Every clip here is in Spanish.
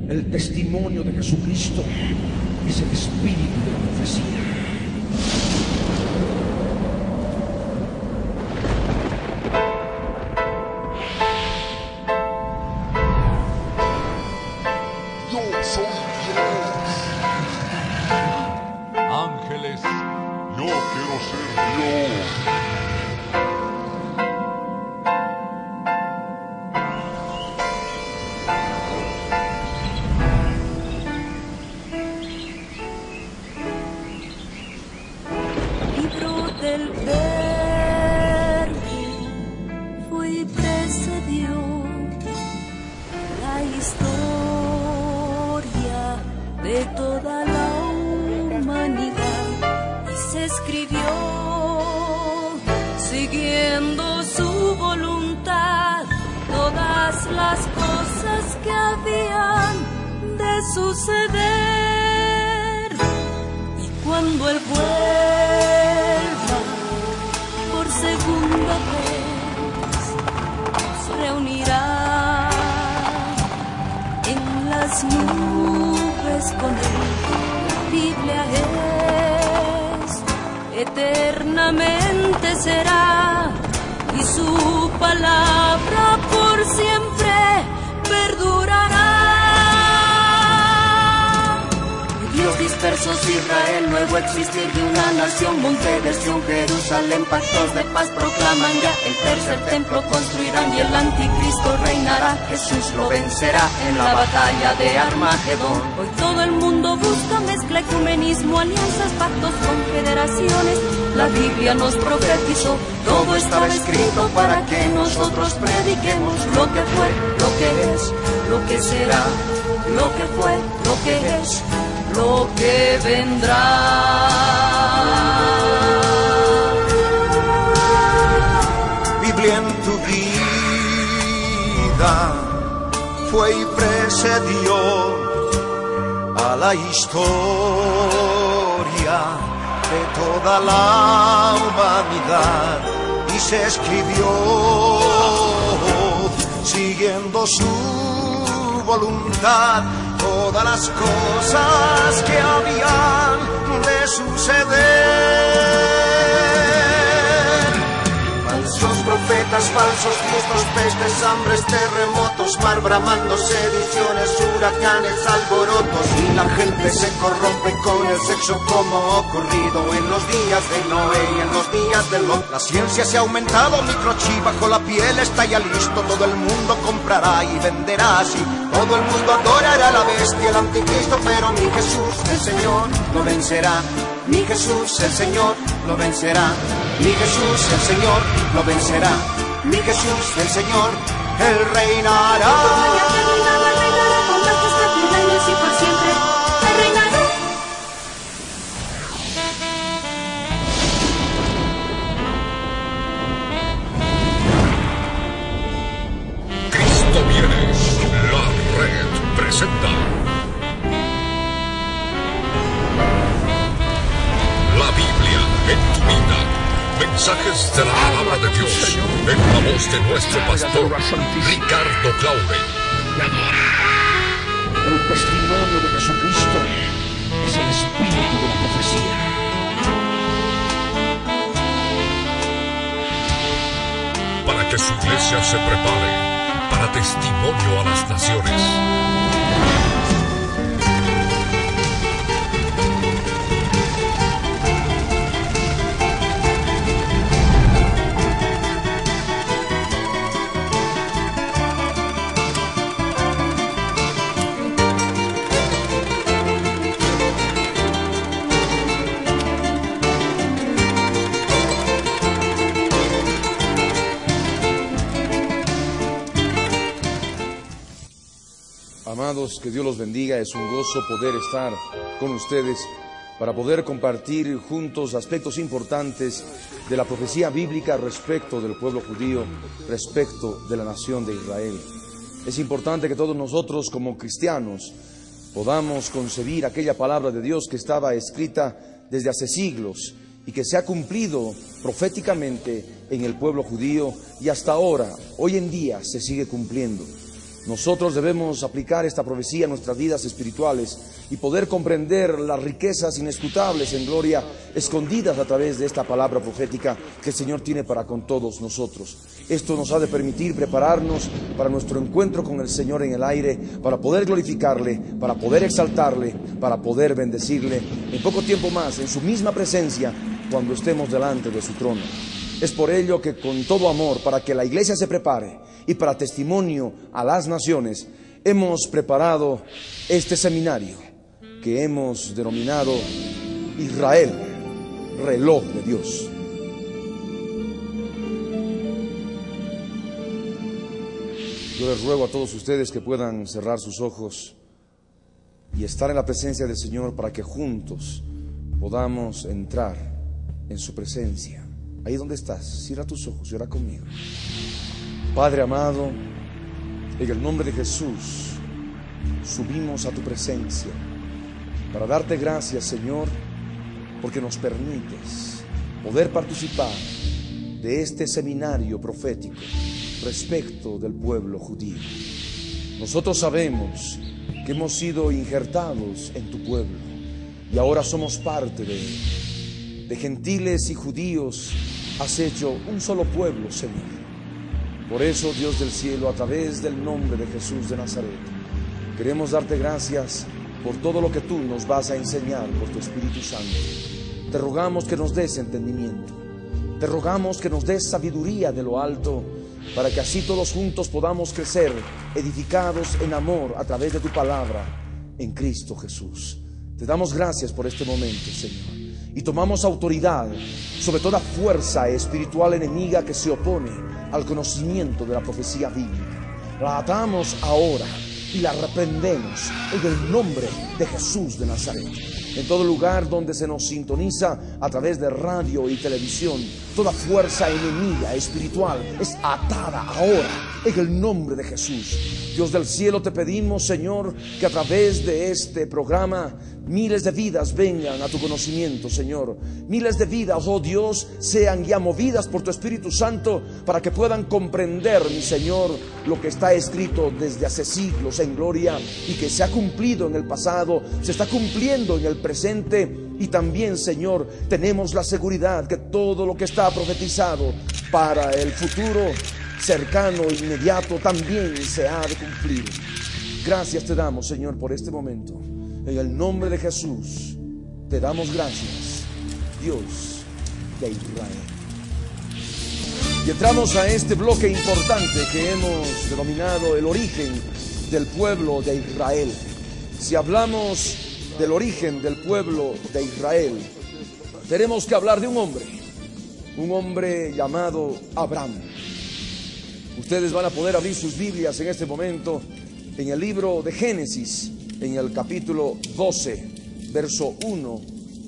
El testimonio de Jesucristo es el espíritu de la profecía. Yo soy Dios. Ángeles, yo quiero ser Dios. Libro del Verbo fue y precedió la historia de toda la humanidad y se escribió siguiendo su voluntad todas las cosas que habían de suceder. Y cuando Él vuelva por segunda vez, nos reunirá en las nubes con Él. La Biblia es, eternamente será, y su palabra por siempre perdurará. Dios dispersos Israel, nuevo existir de una nación, monte de Sión, Jerusalén, pactos de paz proclaman ya, el tercer templo construirán y el anticristo reinará. Jesús lo vencerá en la batalla de Armagedón. Hoy todo el mundo busca mezcla, ecumenismo, alianzas, pactos, confederaciones. La Biblia nos profetizó, todo estaba escrito para que nosotros prediquemos lo que fue, lo que es, lo que será, lo que fue, lo que es, lo que vendrá. Biblia en tu vida fue y precedió a la historia de toda la humanidad y se escribió siguiendo su voluntad todas las cosas que habían de suceder. Falsos profetas, falsos cristos, pestes, hambres, terremotos, mar bramando, sediciones, huracanes, alborotos, y la gente se corrompe con el sexo como ocurrido en los días de Noé y en los días de Lot. La ciencia se ha aumentado, microchip bajo la piel está ya listo, todo el mundo comprará y venderá así. Todo el mundo adorará a la bestia, el anticristo, pero mi Jesús, el Señor, lo vencerá. Mi Jesús, el Señor, lo vencerá. Mi Jesús, el Señor, lo vencerá. Mi Jesús, el Señor, Él reinará. Reinará con majestad mil años y por siempre. Él reinará. Cristo viene. La red presenta la Biblia en tu vida. Mensajes de la palabra de Dios en la voz de nuestro pastor Ricardo Claure. El testimonio de Jesucristo es el espíritu de la profecía. Para que su iglesia se prepare para testimonio a las naciones. Amados, que Dios los bendiga. Es un gozo poder estar con ustedes para poder compartir juntos aspectos importantes de la profecía bíblica respecto del pueblo judío, respecto de la nación de Israel. Es importante que todos nosotros como cristianos podamos concebir aquella palabra de Dios que estaba escrita desde hace siglos y que se ha cumplido proféticamente en el pueblo judío y hasta ahora, hoy en día, se sigue cumpliendo. Nosotros debemos aplicar esta profecía a nuestras vidas espirituales y poder comprender las riquezas inescrutables en gloria escondidas a través de esta palabra profética que el Señor tiene para con todos nosotros. Esto nos ha de permitir prepararnos para nuestro encuentro con el Señor en el aire, para poder glorificarle, para poder exaltarle, para poder bendecirle en poco tiempo más, en su misma presencia, cuando estemos delante de su trono. Es por ello que con todo amor, para que la iglesia se prepare y para testimonio a las naciones, hemos preparado este seminario que hemos denominado Israel, reloj de Dios. Yo les ruego a todos ustedes que puedan cerrar sus ojos y estar en la presencia del Señor para que juntos podamos entrar en su presencia. Ahí donde estás, cierra tus ojos y ora conmigo. Padre amado, en el nombre de Jesús, subimos a tu presencia para darte gracias, Señor, porque nos permites poder participar de este seminario profético respecto del pueblo judío. Nosotros sabemos que hemos sido injertados en tu pueblo y ahora somos parte de él. De gentiles y judíos has hecho un solo pueblo, Señor. Por eso, Dios del cielo, a través del nombre de Jesús de Nazaret, queremos darte gracias por todo lo que tú nos vas a enseñar por tu Espíritu Santo. Te rogamos que nos des entendimiento. Te rogamos que nos des sabiduría de lo alto, para que así todos juntos podamos crecer, edificados en amor a través de tu palabra, en Cristo Jesús. Te damos gracias por este momento, Señor. Y tomamos autoridad sobre toda fuerza espiritual enemiga que se opone al conocimiento de la profecía bíblica. La atamos ahora y la reprendemos en el nombre de Jesús de Nazaret. En todo lugar donde se nos sintoniza a través de radio y televisión, toda fuerza enemiga espiritual es atada ahora en el nombre de Jesús. Dios del cielo, te pedimos, Señor, que a través de este programa miles de vidas vengan a tu conocimiento, Señor. Miles de vidas, oh Dios, sean ya movidas por tu Espíritu Santo para que puedan comprender, mi Señor, lo que está escrito desde hace siglos en gloria y que se ha cumplido en el pasado, se está cumpliendo en el presente. Y también, Señor, tenemos la seguridad que todo lo que está profetizado para el futuro cercano e inmediato también se ha de cumplir. Gracias te damos, Señor, por este momento. En el nombre de Jesús te damos gracias, Dios de Israel. Y entramos a este bloque importante que hemos denominado el origen del pueblo de Israel. Si hablamos del origen del pueblo de Israel, tenemos que hablar de un hombre llamado Abraham. Ustedes van a poder abrir sus Biblias en este momento en el libro de Génesis, en el capítulo 12, verso 1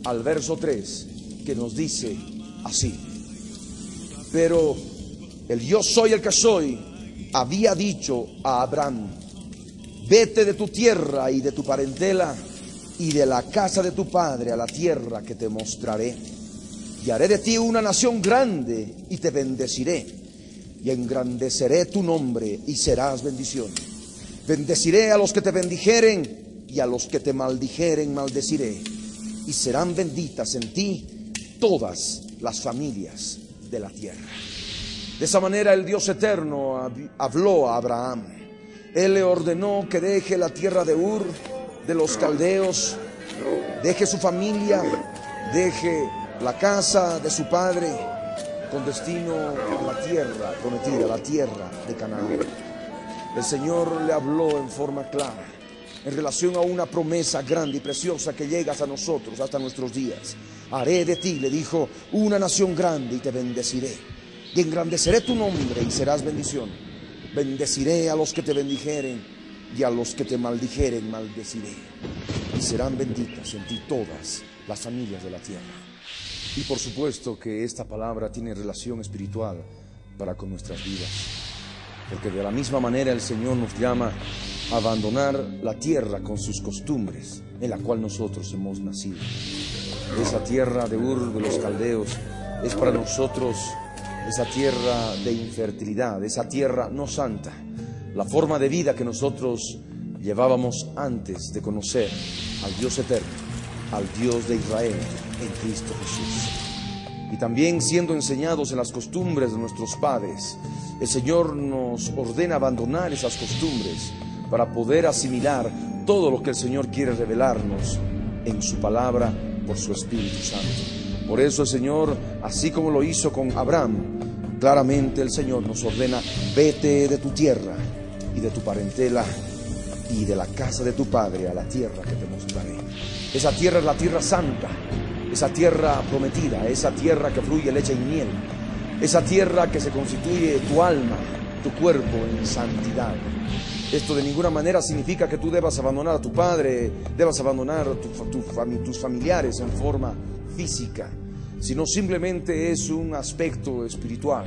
al verso 3, que nos dice así: pero el yo soy el que soy había dicho a Abraham: vete de tu tierra y de tu parentela y de la casa de tu padre a la tierra que te mostraré, y haré de ti una nación grande y te bendeciré, y engrandeceré tu nombre y serás bendición. Bendeciré a los que te bendijeren, y a los que te maldijeren maldeciré, y serán benditas en ti todas las familias de la tierra. De esa manera el Dios eterno habló a Abraham. Él le ordenó que deje la tierra de Ur de los caldeos, deje su familia, deje la casa de su padre, con destino a la tierra prometida, la tierra de Canaán. El Señor le habló en forma clara en relación a una promesa grande y preciosa que llega a nosotros hasta nuestros días. Haré de ti, le dijo, una nación grande y te bendeciré, y engrandeceré tu nombre y serás bendición. Bendeciré a los que te bendijeren, y a los que te maldijeren maldeciré, y serán benditas en ti todas las familias de la tierra. Y por supuesto que esta palabra tiene relación espiritual para con nuestras vidas, porque de la misma manera el Señor nos llama a abandonar la tierra con sus costumbres en la cual nosotros hemos nacido. Esa tierra de Ur de los caldeos es para nosotros esa tierra de infertilidad, esa tierra no santa, la forma de vida que nosotros llevábamos antes de conocer al Dios eterno, al Dios de Israel en Cristo Jesús. Y también siendo enseñados en las costumbres de nuestros padres, el Señor nos ordena abandonar esas costumbres para poder asimilar todo lo que el Señor quiere revelarnos en su palabra por su Espíritu Santo. Por eso el Señor, así como lo hizo con Abraham, claramente el Señor nos ordena: vete de tu tierra y de tu parentela y de la casa de tu padre a la tierra que te mostraré. Esa tierra es la tierra santa, esa tierra prometida, esa tierra que fluye leche y miel, esa tierra que se constituye tu alma, tu cuerpo en santidad. Esto de ninguna manera significa que tú debas abandonar a tu padre, debas abandonar a tus familiares en forma física, sino simplemente es un aspecto espiritual.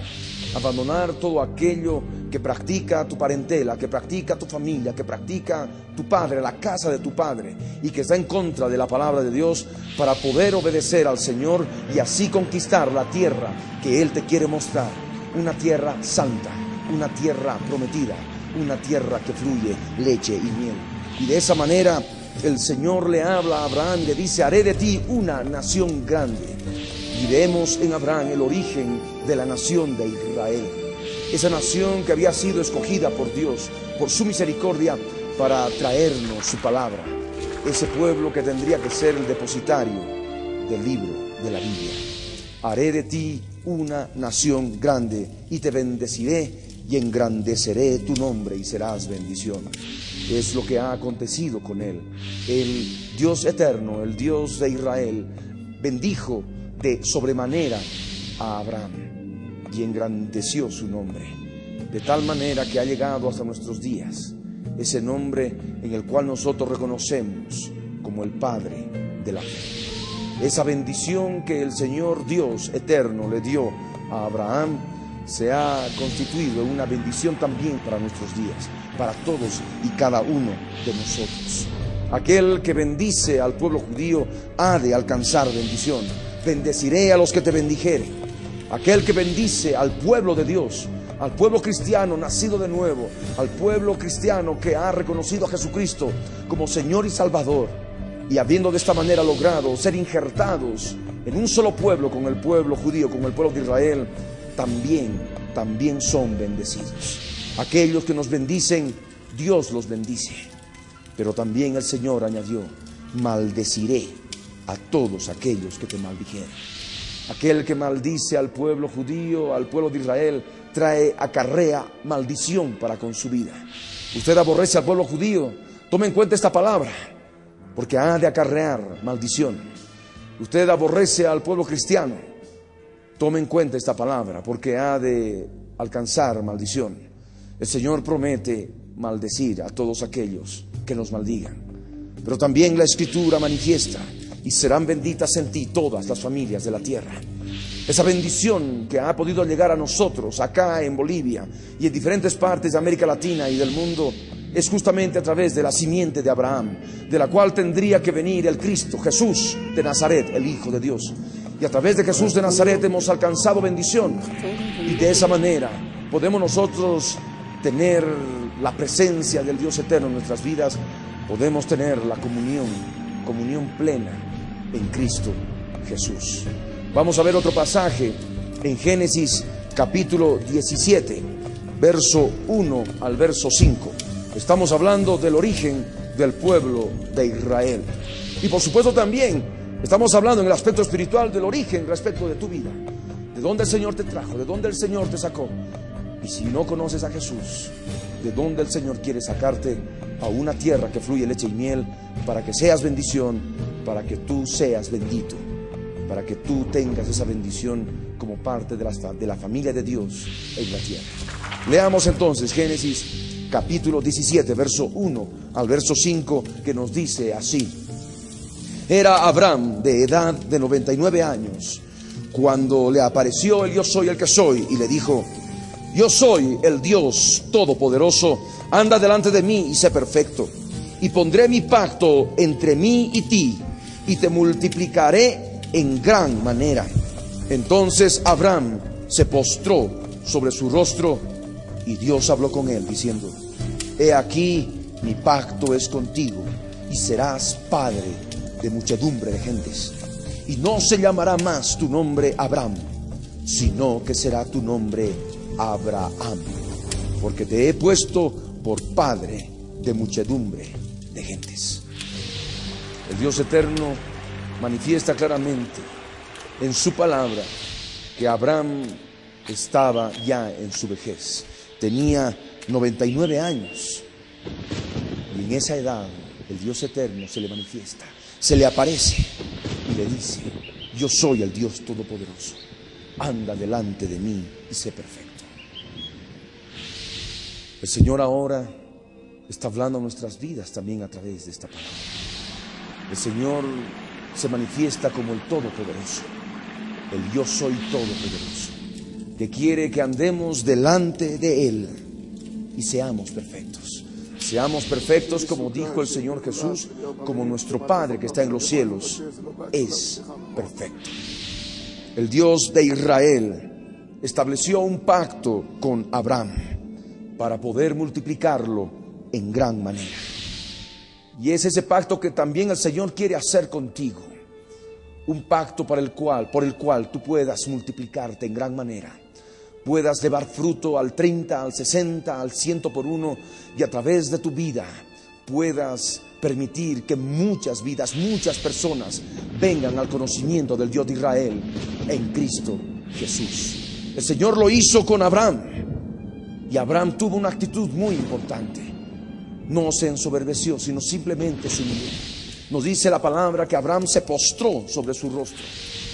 Abandonar todo aquello que practica tu parentela, que practica tu familia, que practica tu padre, la casa de tu padre, y que está en contra de la palabra de Dios, para poder obedecer al Señor y así conquistar la tierra que Él te quiere mostrar. Una tierra santa, una tierra prometida, una tierra que fluye leche y miel. Y de esa manera el Señor le habla a Abraham y le dice: haré de ti una nación grande. Y vemos en Abraham el origen de la nación de Israel, esa nación que había sido escogida por Dios, por su misericordia, para traernos su palabra, ese pueblo que tendría que ser el depositario del libro de la Biblia. Haré de ti una nación grande y te bendeciré y engrandeceré tu nombre y serás bendición. Es lo que ha acontecido con él. El Dios eterno, el Dios de Israel, bendijo de sobremanera a Abraham y engrandeció su nombre, de tal manera que ha llegado hasta nuestros días, ese nombre en el cual nosotros reconocemos como el Padre de la fe. Esa bendición que el Señor Dios eterno le dio a Abraham se ha constituido en una bendición también para nuestros días, para todos y cada uno de nosotros. Aquel que bendice al pueblo judío ha de alcanzar bendición. Bendeciré a los que te bendijeren. Aquel que bendice al pueblo de Dios, al pueblo cristiano nacido de nuevo, al pueblo cristiano que ha reconocido a Jesucristo como Señor y Salvador, y habiendo de esta manera logrado ser injertados en un solo pueblo con el pueblo judío, con el pueblo de Israel, también son bendecidos. Aquellos que nos bendicen, Dios los bendice. Pero también el Señor añadió: maldeciré a todos aquellos que te maldijeren. Aquel que maldice al pueblo judío, al pueblo de Israel, acarrea maldición para con su vida. Usted aborrece al pueblo judío, tome en cuenta esta palabra, porque ha de acarrear maldición. Usted aborrece al pueblo cristiano, tome en cuenta esta palabra, porque ha de alcanzar maldición. El Señor promete maldecir a todos aquellos que nos maldigan, pero también la Escritura manifiesta: y serán benditas en ti todas las familias de la tierra. Esa bendición que ha podido llegar a nosotros acá en Bolivia y en diferentes partes de América Latina y del mundo es justamente a través de la simiente de Abraham, de la cual tendría que venir el Cristo, Jesús de Nazaret, el Hijo de Dios. Y a través de Jesús de Nazaret hemos alcanzado bendición, y de esa manera podemos nosotros tener la presencia del Dios eterno en nuestras vidas. Podemos tener la comunión plena en Cristo Jesús. Vamos a ver otro pasaje en Génesis capítulo 17, verso 1 al verso 5. Estamos hablando del origen del pueblo de Israel. Y por supuesto también estamos hablando en el aspecto espiritual del origen respecto de tu vida. De dónde el Señor te trajo, de dónde el Señor te sacó. Y si no conoces a Jesús, de dónde el Señor quiere sacarte a una tierra que fluye leche y miel, para que seas bendición, para que tú seas bendito, para que tú tengas esa bendición como parte de la familia de Dios en la tierra. Leamos entonces Génesis capítulo 17, verso 1 al verso 5, que nos dice así: Era Abraham de edad de 99 años cuando le apareció el Yo soy el que soy, y le dijo: Yo soy el Dios Todopoderoso, anda delante de mí y sé perfecto, y pondré mi pacto entre mí y ti, y te multiplicaré en gran manera. Entonces Abraham se postró sobre su rostro, y Dios habló con él diciendo: he aquí mi pacto es contigo y serás padre de muchedumbre de gentes. Y no se llamará más tu nombre Abraham, sino que será tu nombre Abraham, porque te he puesto por padre de muchedumbre de gentes. El Dios eterno manifiesta claramente en su palabra que Abraham estaba ya en su vejez, tenía 99 años, y en esa edad el Dios eterno se le manifiesta, se le aparece y le dice: yo soy el Dios todopoderoso, anda delante de mí y sé perfecto. El Señor ahora está hablando a nuestras vidas también a través de esta palabra. El Señor se manifiesta como el Todopoderoso, el yo soy todopoderoso, que quiere que andemos delante de Él y seamos perfectos. Seamos perfectos, como dijo el Señor Jesús, como nuestro Padre que está en los cielos es perfecto. El Dios de Israel estableció un pacto con Abraham para poder multiplicarlo en gran manera. Y es ese pacto que también el Señor quiere hacer contigo. Un pacto por el cual tú puedas multiplicarte en gran manera, puedas llevar fruto al 30, al 60, al 100 por uno, y a través de tu vida puedas permitir que muchas vidas, muchas personas vengan al conocimiento del Dios de Israel en Cristo Jesús. El Señor lo hizo con Abraham, y Abraham tuvo una actitud muy importante. No se ensoberbeció, sino simplemente se humilló. Nos dice la palabra que Abraham se postró sobre su rostro,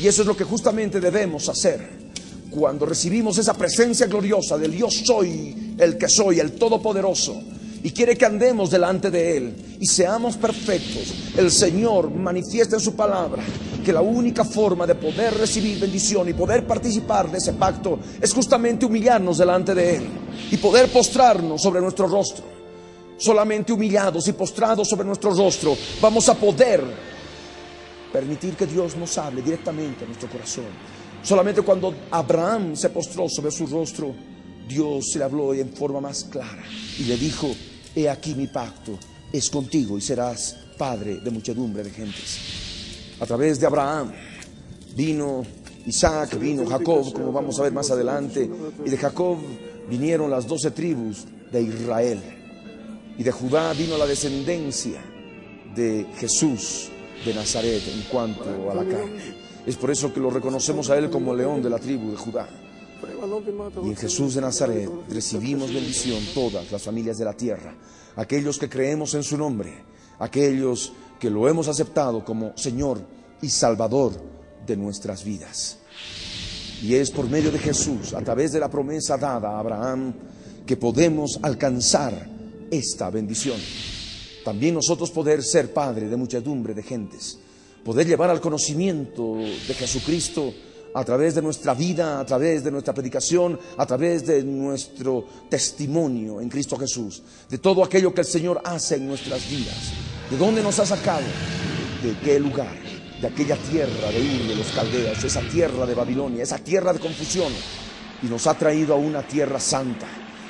y eso es lo que justamente debemos hacer cuando recibimos esa presencia gloriosa del yo soy el que soy, el Todopoderoso, y quiere que andemos delante de Él y seamos perfectos. El Señor manifiesta en su palabra que la única forma de poder recibir bendición y poder participar de ese pacto es justamente humillarnos delante de Él y poder postrarnos sobre nuestro rostro. Solamente humillados y postrados sobre nuestro rostro vamos a poder permitir que Dios nos hable directamente a nuestro corazón. Solamente cuando Abraham se postró sobre su rostro, Dios se le habló en forma más clara y le dijo: he aquí mi pacto es contigo y serás padre de muchedumbre de gentes. A través de Abraham vino Isaac, vino Jacob, como vamos a ver más adelante, y de Jacob vinieron las 12 tribus de Israel, y de Judá vino la descendencia de Jesús de Nazaret en cuanto a la carne. Es por eso que lo reconocemos a Él como león de la tribu de Judá. Y en Jesús de Nazaret recibimos bendición todas las familias de la tierra, aquellos que creemos en su nombre, aquellos que lo hemos aceptado como Señor y Salvador de nuestras vidas. Y es por medio de Jesús, a través de la promesa dada a Abraham, que podemos alcanzar esta bendición. También nosotros poder ser padre de muchedumbre de gentes, poder llevar al conocimiento de Jesucristo a través de nuestra vida, a través de nuestra predicación, a través de nuestro testimonio en Cristo Jesús, de todo aquello que el Señor hace en nuestras vidas. ¿De dónde nos ha sacado? ¿De qué lugar? De aquella tierra de Ur de los Caldeos, esa tierra de Babilonia, esa tierra de confusión, y nos ha traído a una tierra santa,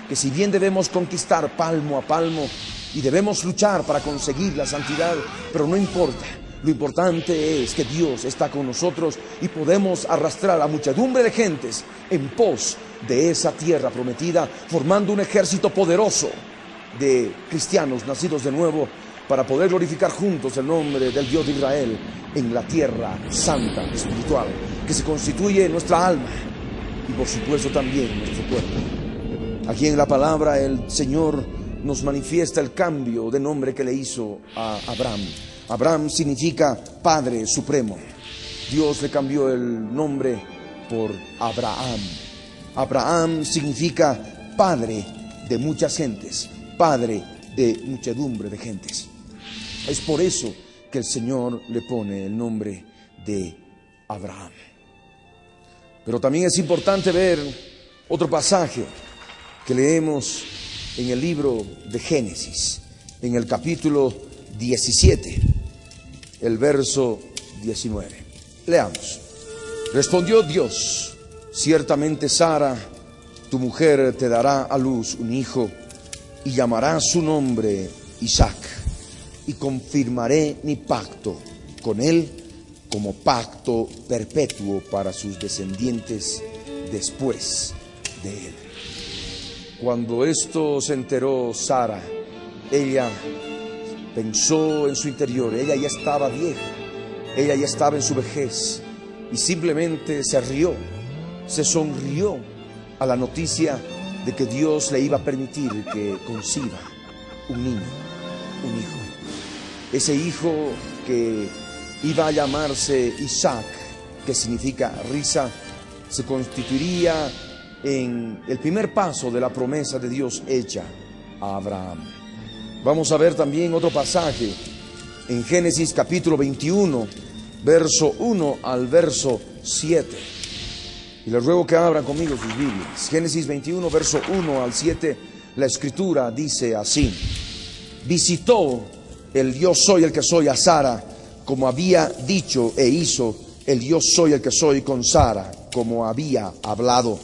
que si bien debemos conquistar palmo a palmo y debemos luchar para conseguir la santidad, pero no importa. Lo importante es que Dios está con nosotros y podemos arrastrar a muchedumbre de gentes en pos de esa tierra prometida, formando un ejército poderoso de cristianos nacidos de nuevo para poder glorificar juntos el nombre del Dios de Israel en la tierra santa espiritual que se constituye en nuestra alma y por supuesto también en nuestro cuerpo. Aquí en la palabra el Señor nos manifiesta el cambio de nombre que le hizo a Abraham. Abraham significa Padre Supremo. Dios le cambió el nombre por Abraham. Abraham significa Padre de muchas gentes, Padre de muchedumbre de gentes. Es por eso que el Señor le pone el nombre de Abraham. Pero también es importante ver otro pasaje que leemos en el libro de Génesis, en el capítulo 17, el verso 19. Leamos. Respondió Dios: ciertamente Sara, tu mujer, te dará a luz un hijo, y llamará su nombre Isaac, y confirmaré mi pacto con él como pacto perpetuo para sus descendientes después de él. Cuando esto se enteró Sara, ella pensó en su interior, ella ya estaba vieja, ella ya estaba en su vejez, y simplemente se rió, se sonrió a la noticia de que Dios le iba a permitir que conciba un niño, un hijo. Ese hijo que iba a llamarse Isaac, que significa risa, se constituiría en el primer paso de la promesa de Dios hecha a Abraham. Vamos a ver también otro pasaje en Génesis capítulo 21, verso 1 al verso 7. Y les ruego que abran conmigo sus Biblias. Génesis 21, verso 1 al 7, la escritura dice así: visitó el yo soy el que soy a Sara, como había dicho, e hizo el yo soy el que soy con Sara, como había hablado.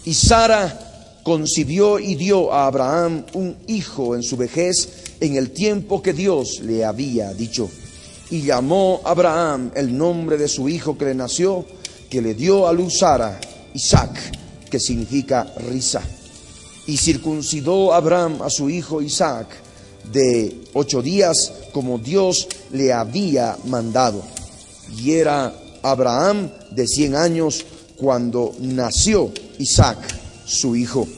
Y Sara concibió y dio a Abraham un hijo en su vejez, en el tiempo que Dios le había dicho. Y llamó Abraham el nombre de su hijo que le nació, que le dio a luz Sara, Isaac, que significa risa. Y circuncidó Abraham a su hijo Isaac de 8 días, como Dios le había mandado. Y era Abraham de 100 años cuando nació Isaac, su hijo.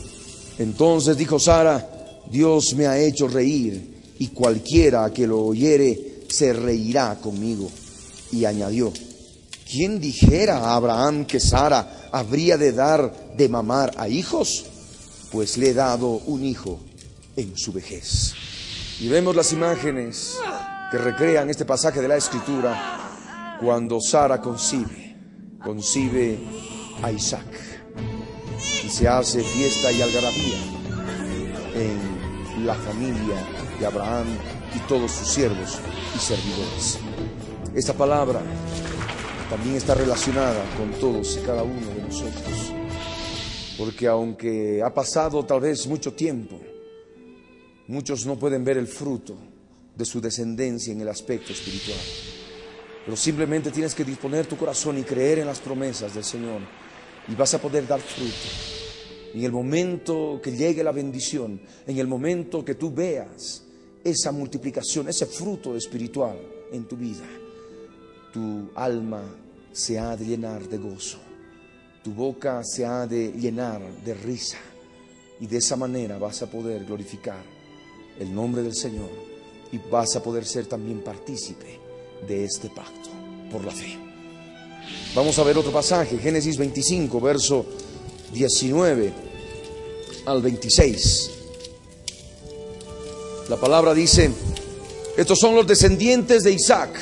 Entonces dijo Sara: Dios me ha hecho reír, y cualquiera que lo oyere se reirá conmigo. Y añadió: ¿quién dijera a Abraham que Sara habría de dar de mamar a hijos? Pues le he dado un hijo en su vejez. Y vemos las imágenes que recrean este pasaje de la Escritura cuando Sara concibe a Isaac, y se hace fiesta y algarabía en la familia de Abraham y todos sus siervos y servidores. Esta palabra también está relacionada con todos y cada uno de nosotros, porque aunque ha pasado tal vez mucho tiempo, muchos no pueden ver el fruto de su descendencia en el aspecto espiritual. Pero simplemente tienes que disponer tu corazón y creer en las promesas del Señor, y vas a poder dar fruto. En el momento que llegue la bendición, en el momento que tú veas esa multiplicación, ese fruto espiritual en tu vida, tu alma se ha de llenar de gozo, tu boca se ha de llenar de risa, y de esa manera vas a poder glorificar el nombre del Señor, y vas a poder ser también partícipe de este pacto por la fe. Vamos a ver otro pasaje, Génesis 25, verso 19 al 26. La palabra dice: estos son los descendientes de Isaac,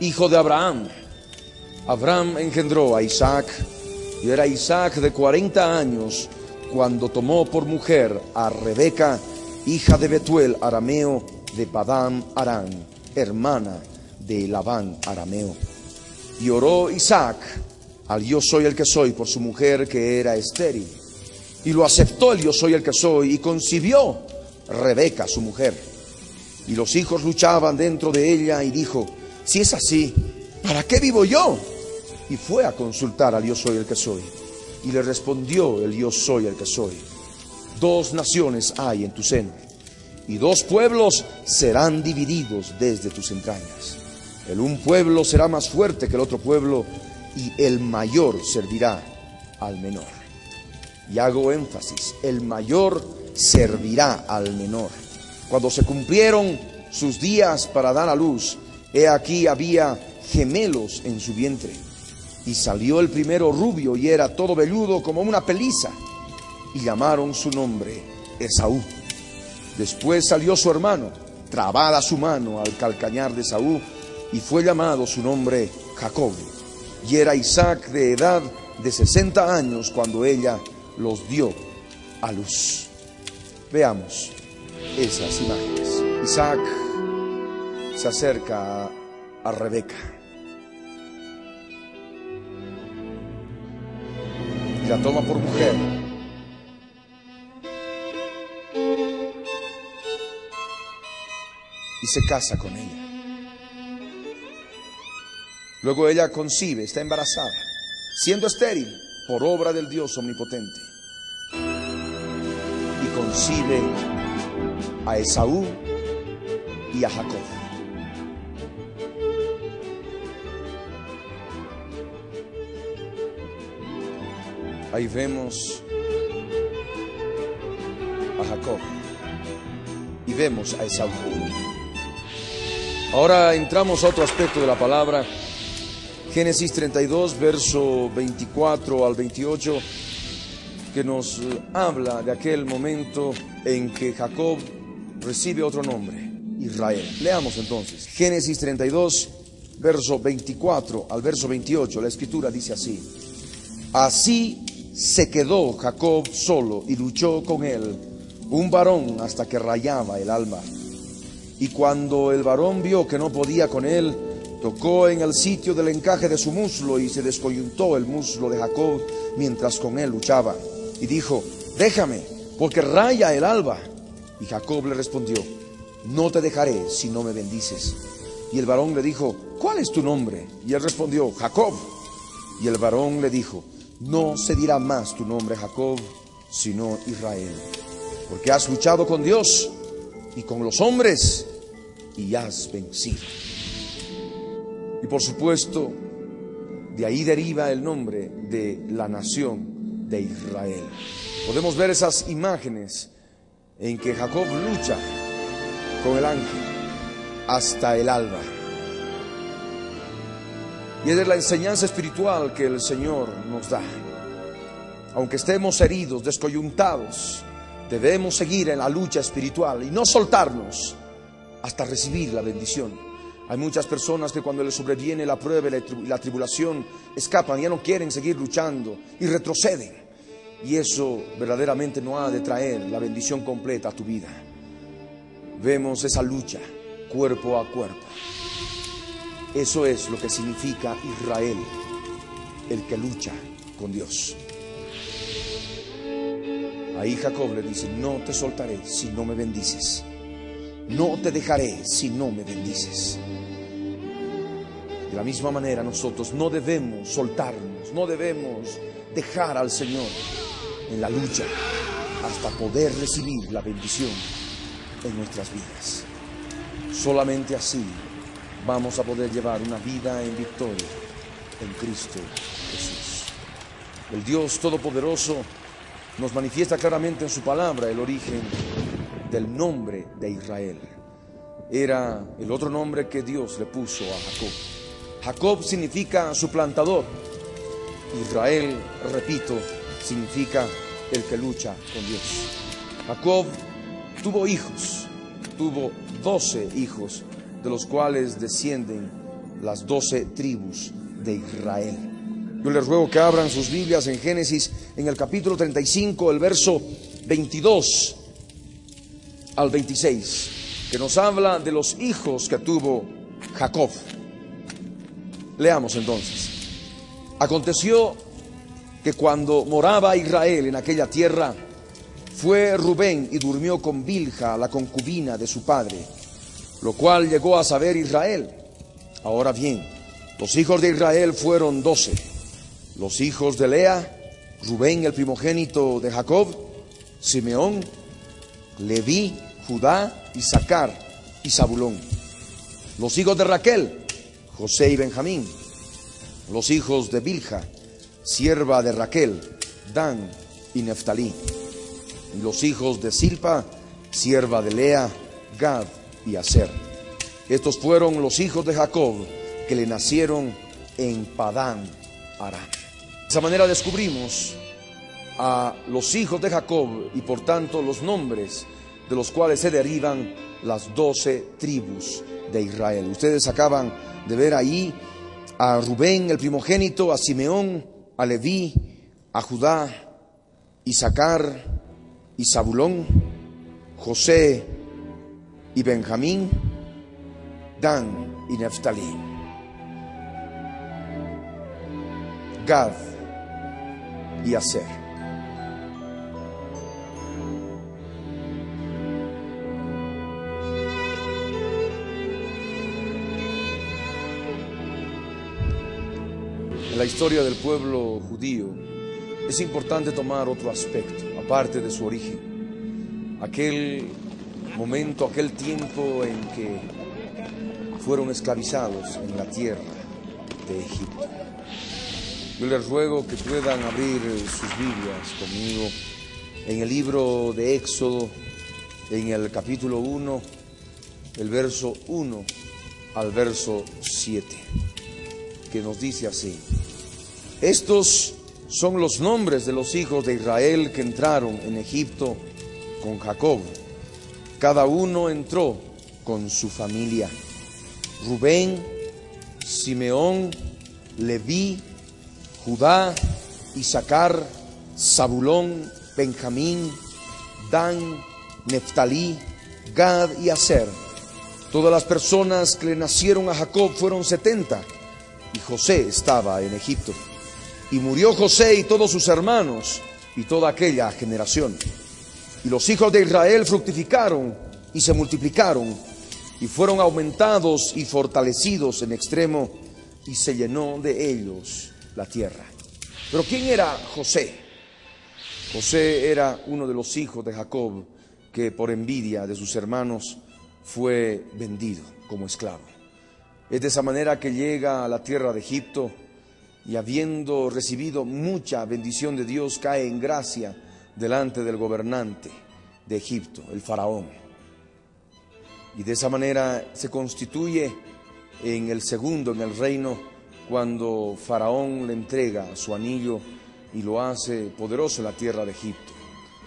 hijo de Abraham. Abraham engendró a Isaac, y era Isaac de 40 años cuando tomó por mujer a Rebeca, hija de Betuel arameo, de Padán Aram, hermana de Labán arameo. Y oró Isaac al yo soy el que soy por su mujer, que era estéril, y lo aceptó el yo soy el que soy, y concibió Rebeca su mujer. Y los hijos luchaban dentro de ella, y dijo: si es así, ¿para qué vivo yo? Y fue a consultar al yo soy el que soy, y le respondió el yo soy el que soy: 2 naciones hay en tu seno, y 2 pueblos serán divididos desde tus entrañas. El un pueblo será más fuerte que el otro pueblo, y el mayor servirá al menor. Y hago énfasis: el mayor servirá al menor. Cuando se cumplieron sus días para dar a luz, he aquí había gemelos en su vientre. Y salió el primero rubio, y era todo velludo como una peliza, y llamaron su nombre Esaú. Después salió su hermano, trabada su mano al calcañar de Esaú, y fue llamado su nombre Jacob. Y era Isaac de edad de 60 años cuando ella los dio a luz. Veamos esas imágenes. Isaac se acerca a Rebeca y la toma por mujer. y se casa con ella. Luego ella concibe, está embarazada, siendo estéril por obra del Dios omnipotente. Y concibe a Esaú y a Jacob. Ahí vemos a Jacob y vemos a Esaú. Ahora entramos a otro aspecto de la palabra. Génesis 32, verso 24 al 28, que nos habla de aquel momento en que Jacob recibe otro nombre, Israel. Leamos entonces. Génesis 32, verso 24 al verso 28. La escritura dice así: Así se quedó Jacob solo y luchó con él un varón hasta que rayaba el alba. Y cuando el varón vio que no podía con él, tocó en el sitio del encaje de su muslo y se descoyuntó el muslo de Jacob mientras con él luchaba. Y dijo: déjame, porque raya el alba. Y Jacob le respondió: no te dejaré si no me bendices. Y el varón le dijo: ¿cuál es tu nombre? Y él respondió: Jacob. Y el varón le dijo: no se dirá más tu nombre Jacob, sino Israel, porque has luchado con Dios y con los hombres y has vencido. Y por supuesto, de ahí deriva el nombre de la nación de Israel. Podemos ver esas imágenes en que Jacob lucha con el ángel hasta el alba. Y esa es la enseñanza espiritual que el Señor nos da. Aunque estemos heridos, descoyuntados, debemos seguir en la lucha espiritual y no soltarnos hasta recibir la bendición. Hay muchas personas que cuando les sobreviene la prueba y la tribulación escapan, ya no quieren seguir luchando y retroceden. Y eso verdaderamente no ha de traer la bendición completa a tu vida. Vemos esa lucha cuerpo a cuerpo. Eso es lo que significa Israel, el que lucha con Dios. Ahí Jacob le dice: no te soltaré si no me bendices. No te dejaré si no me bendices. De la misma manera nosotros no debemos soltarnos, no debemos dejar al Señor en la lucha hasta poder recibir la bendición en nuestras vidas. Solamente así vamos a poder llevar una vida en victoria en Cristo Jesús. El Dios Todopoderoso nos manifiesta claramente en su palabra el origen del nombre de Israel. Era el otro nombre que Dios le puso a Jacob. Jacob significa suplantador. Israel, repito, significa el que lucha con Dios. Jacob tuvo hijos, tuvo 12 hijos, de los cuales descienden las 12 tribus de Israel. Yo les ruego que abran sus Biblias en Génesis, en el capítulo 35, el verso 22 al 26, que nos habla de los hijos que tuvo Jacob. Leamos entonces. Aconteció que cuando moraba Israel en aquella tierra, fue Rubén y durmió con Bilha, la concubina de su padre, lo cual llegó a saber Israel. Ahora bien, los hijos de Israel fueron 12. Los hijos de Lea: Rubén, el primogénito de Jacob; Simeón, Leví, Judá, Isaacar y Zabulón. Los hijos de Raquel: José y Benjamín. Los hijos de Bilha, sierva de Raquel: Dan y Neftalí. Y los hijos de Silpa, sierva de Lea: Gad y Aser. Estos fueron los hijos de Jacob que le nacieron en Padán Aram. De esa manera descubrimos a los hijos de Jacob y por tanto los nombres de los cuales se derivan las 12 tribus de Israel. Ustedes acaban de ver ahí a Rubén, el primogénito; a Simeón, a Leví, a Judá, Isaacar y Zabulón; José y Benjamín; Dan y Neftalí; Gad y Aser. En la historia del pueblo judío es importante tomar otro aspecto, aparte de su origen. Aquel momento, aquel tiempo en que fueron esclavizados en la tierra de Egipto. Yo les ruego que puedan abrir sus Biblias conmigo en el libro de Éxodo, en el capítulo 1, el verso 1 al verso 7, que nos dice así: estos son los nombres de los hijos de Israel que entraron en Egipto con Jacob. Cada uno entró con su familia: Rubén, Simeón, Leví, Judá, Isaacar, Zabulón, Benjamín, Dan, Neftalí, Gad y Aser. Todas las personas que le nacieron a Jacob fueron 70, y José estaba en Egipto. Y murió José y todos sus hermanos y toda aquella generación. Y los hijos de Israel fructificaron y se multiplicaron, y fueron aumentados y fortalecidos en extremo, y se llenó de ellos la tierra. Pero ¿quién era José? José era uno de los hijos de Jacob que por envidia de sus hermanos fue vendido como esclavo. Es de esa manera que llega a la tierra de Egipto y, habiendo recibido mucha bendición de Dios, cae en gracia delante del gobernante de Egipto, el faraón. Y de esa manera se constituye en el segundo en el reino, cuando Faraón le entrega su anillo y lo hace poderoso en la tierra de Egipto,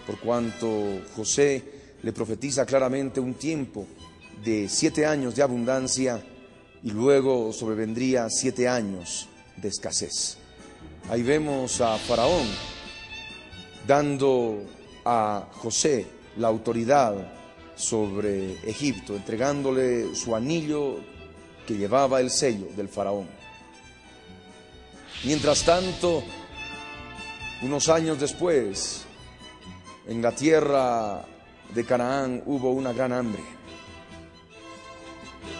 por cuanto José le profetiza claramente un tiempo de 7 años de abundancia, y luego sobrevendría 7 años de escasez. Ahí vemos a Faraón dando a José la autoridad sobre Egipto, entregándole su anillo que llevaba el sello del faraón. Mientras tanto, unos años después, en la tierra de Canaán hubo una gran hambre.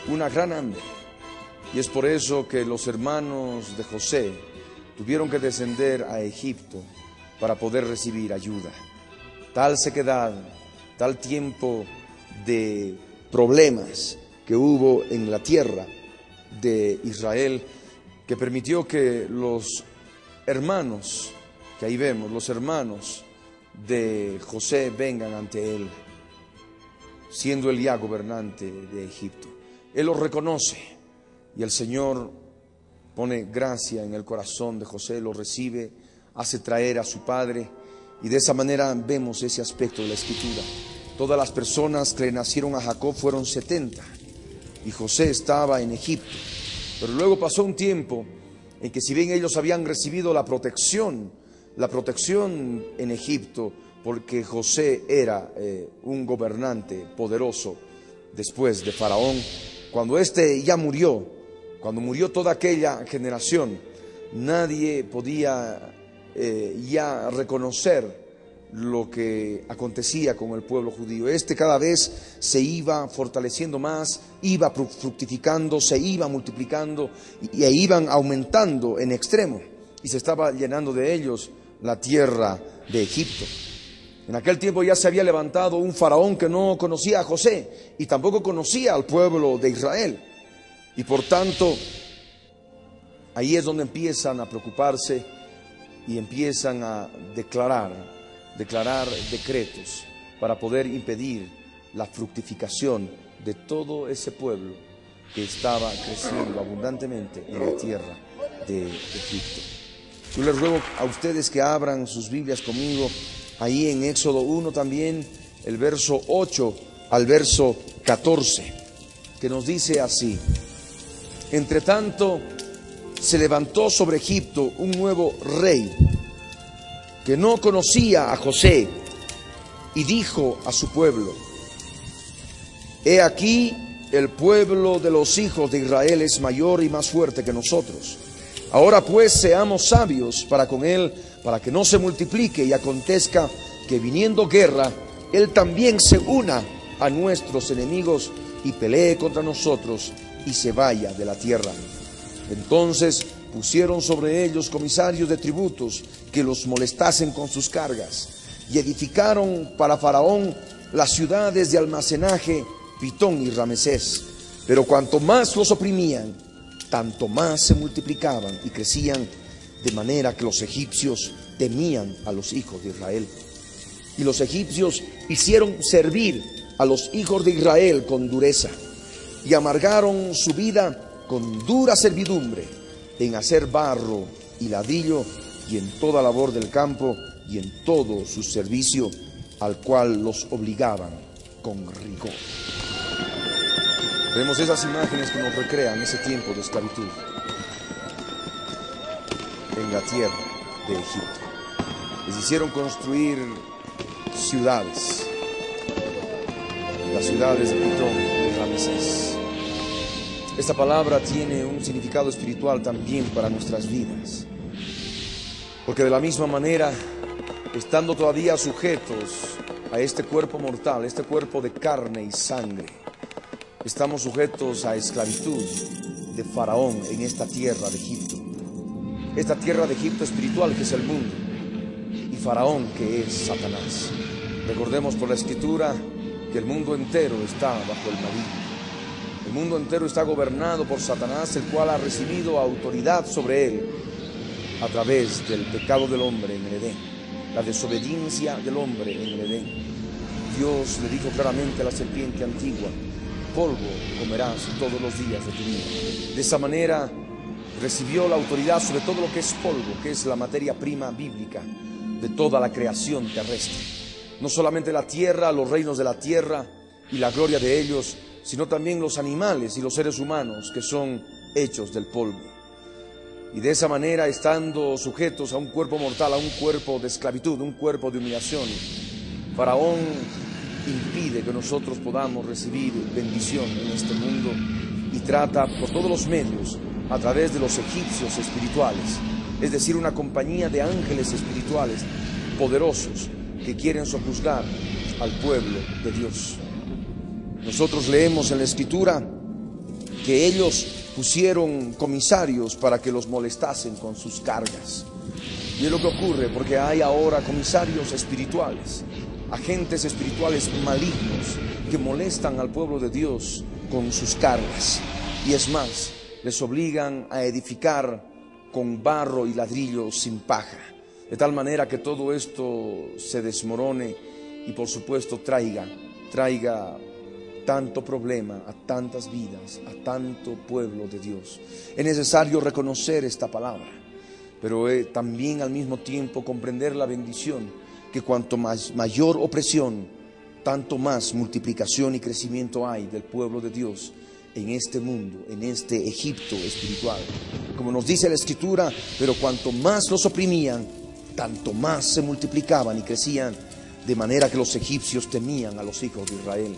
Una gran hambre. Y es por eso que los hermanos de José tuvieron que descender a Egipto para poder recibir ayuda. Tal sequedad, tal tiempo de problemas que hubo en la tierra de Israel, que permitió que los hermanos, que ahí vemos, los hermanos de José vengan ante él, siendo él ya gobernante de Egipto. Él los reconoce y el Señor pone gracia en el corazón de José, lo recibe, hace traer a su padre, y de esa manera vemos ese aspecto de la Escritura. Todas las personas que le nacieron a Jacob fueron 70, y José estaba en Egipto. Pero luego pasó un tiempo en que, si bien ellos habían recibido la protección en Egipto, porque José era un gobernante poderoso después de Faraón, cuando éste ya murió, cuando murió toda aquella generación, nadie podía ya reconocer lo que acontecía con el pueblo judío. Cada vez se iba fortaleciendo más, iba fructificando, se iba multiplicando e iban aumentando en extremo, y se estaba llenando de ellos la tierra de Egipto. En aquel tiempo ya se había levantado un faraón que no conocía a José y tampoco conocía al pueblo de Israel, y por tanto ahí es donde empiezan a preocuparse y empiezan a declarar decretos para poder impedir la fructificación de todo ese pueblo que estaba creciendo abundantemente en la tierra de Egipto. Yo les ruego a ustedes que abran sus Biblias conmigo ahí en Éxodo 1 también, el verso 8 al verso 14, que nos dice así: entre tanto se levantó sobre Egipto un nuevo rey que no conocía a José, y dijo a su pueblo: he aquí, el pueblo de los hijos de Israel es mayor y más fuerte que nosotros. Ahora pues seamos sabios para con él, para que no se multiplique y acontezca que, viniendo guerra, él también se una a nuestros enemigos y pelee contra nosotros y se vaya de la tierra. Entonces pusieron sobre ellos comisarios de tributos que los molestasen con sus cargas, y edificaron para Faraón las ciudades de almacenaje, Pitón y Ramesés. Pero cuanto más los oprimían, tanto más se multiplicaban y crecían, de manera que los egipcios temían a los hijos de Israel. Y los egipcios hicieron servir a los hijos de Israel con dureza, y amargaron su vida con dura servidumbre en hacer barro y ladrillo, y en toda labor del campo, y en todo su servicio, al cual los obligaban con rigor. Vemos esas imágenes que nos recrean ese tiempo de esclavitud en la tierra de Egipto. Les hicieron construir ciudades, las ciudades de Pitón y de Ramesés. Esta palabra tiene un significado espiritual también para nuestras vidas, porque de la misma manera, estando todavía sujetos a este cuerpo mortal, este cuerpo de carne y sangre, estamos sujetos a esclavitud de Faraón en esta tierra de Egipto. Esta tierra de Egipto espiritual, que es el mundo, y Faraón, que es Satanás. Recordemos por la Escritura que el mundo entero está bajo el maligno. El mundo entero está gobernado por Satanás, el cual ha recibido autoridad sobre él a través del pecado del hombre en el Edén, la desobediencia del hombre en el Edén. Dios le dijo claramente a la serpiente antigua: polvo comerás todos los días de tu vida. De esa manera recibió la autoridad sobre todo lo que es polvo, que es la materia prima bíblica de toda la creación terrestre. No solamente la tierra, los reinos de la tierra y la gloria de ellos, sino también los animales y los seres humanos que son hechos del polvo. Y de esa manera, estando sujetos a un cuerpo mortal, a un cuerpo de esclavitud, un cuerpo de humillación, Faraón impide que nosotros podamos recibir bendición en este mundo, y trata por todos los medios, a través de los egipcios espirituales, es decir, una compañía de ángeles espirituales poderosos que quieren sojuzgar al pueblo de Dios. Nosotros leemos en la Escritura que ellos pusieron comisarios para que los molestasen con sus cargas. Y es lo que ocurre, porque hay ahora comisarios espirituales, agentes espirituales malignos que molestan al pueblo de Dios con sus cargas. Y es más, les obligan a edificar con barro y ladrillo sin paja, de tal manera que todo esto se desmorone y por supuesto traiga tanto problema a tantas vidas, a tanto pueblo de Dios. Es necesario reconocer esta palabra, pero también al mismo tiempo comprender la bendición, que cuanto mayor opresión, tanto más multiplicación y crecimiento hay del pueblo de Dios en este mundo, en este Egipto espiritual. Como nos dice la Escritura, pero cuanto más los oprimían, tanto más se multiplicaban y crecían, de manera que los egipcios temían a los hijos de Israel.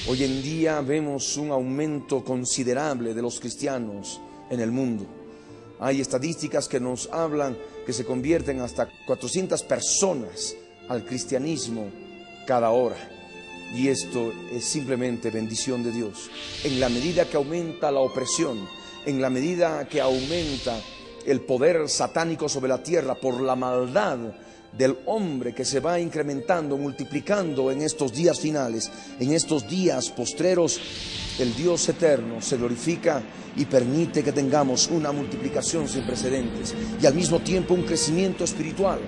Hoy en día vemos un aumento considerable de los cristianos en el mundo. Hay estadísticas que nos hablan que se convierten hasta 400 personas al cristianismo cada hora. Y esto es simplemente bendición de Dios. En la medida que aumenta la opresión, en la medida que aumenta el poder satánico sobre la tierra por la maldad del hombre que se va incrementando, multiplicando en estos días finales, en estos días postreros, el Dios eterno se glorifica y permite que tengamos una multiplicación sin precedentes y al mismo tiempo un crecimiento espiritual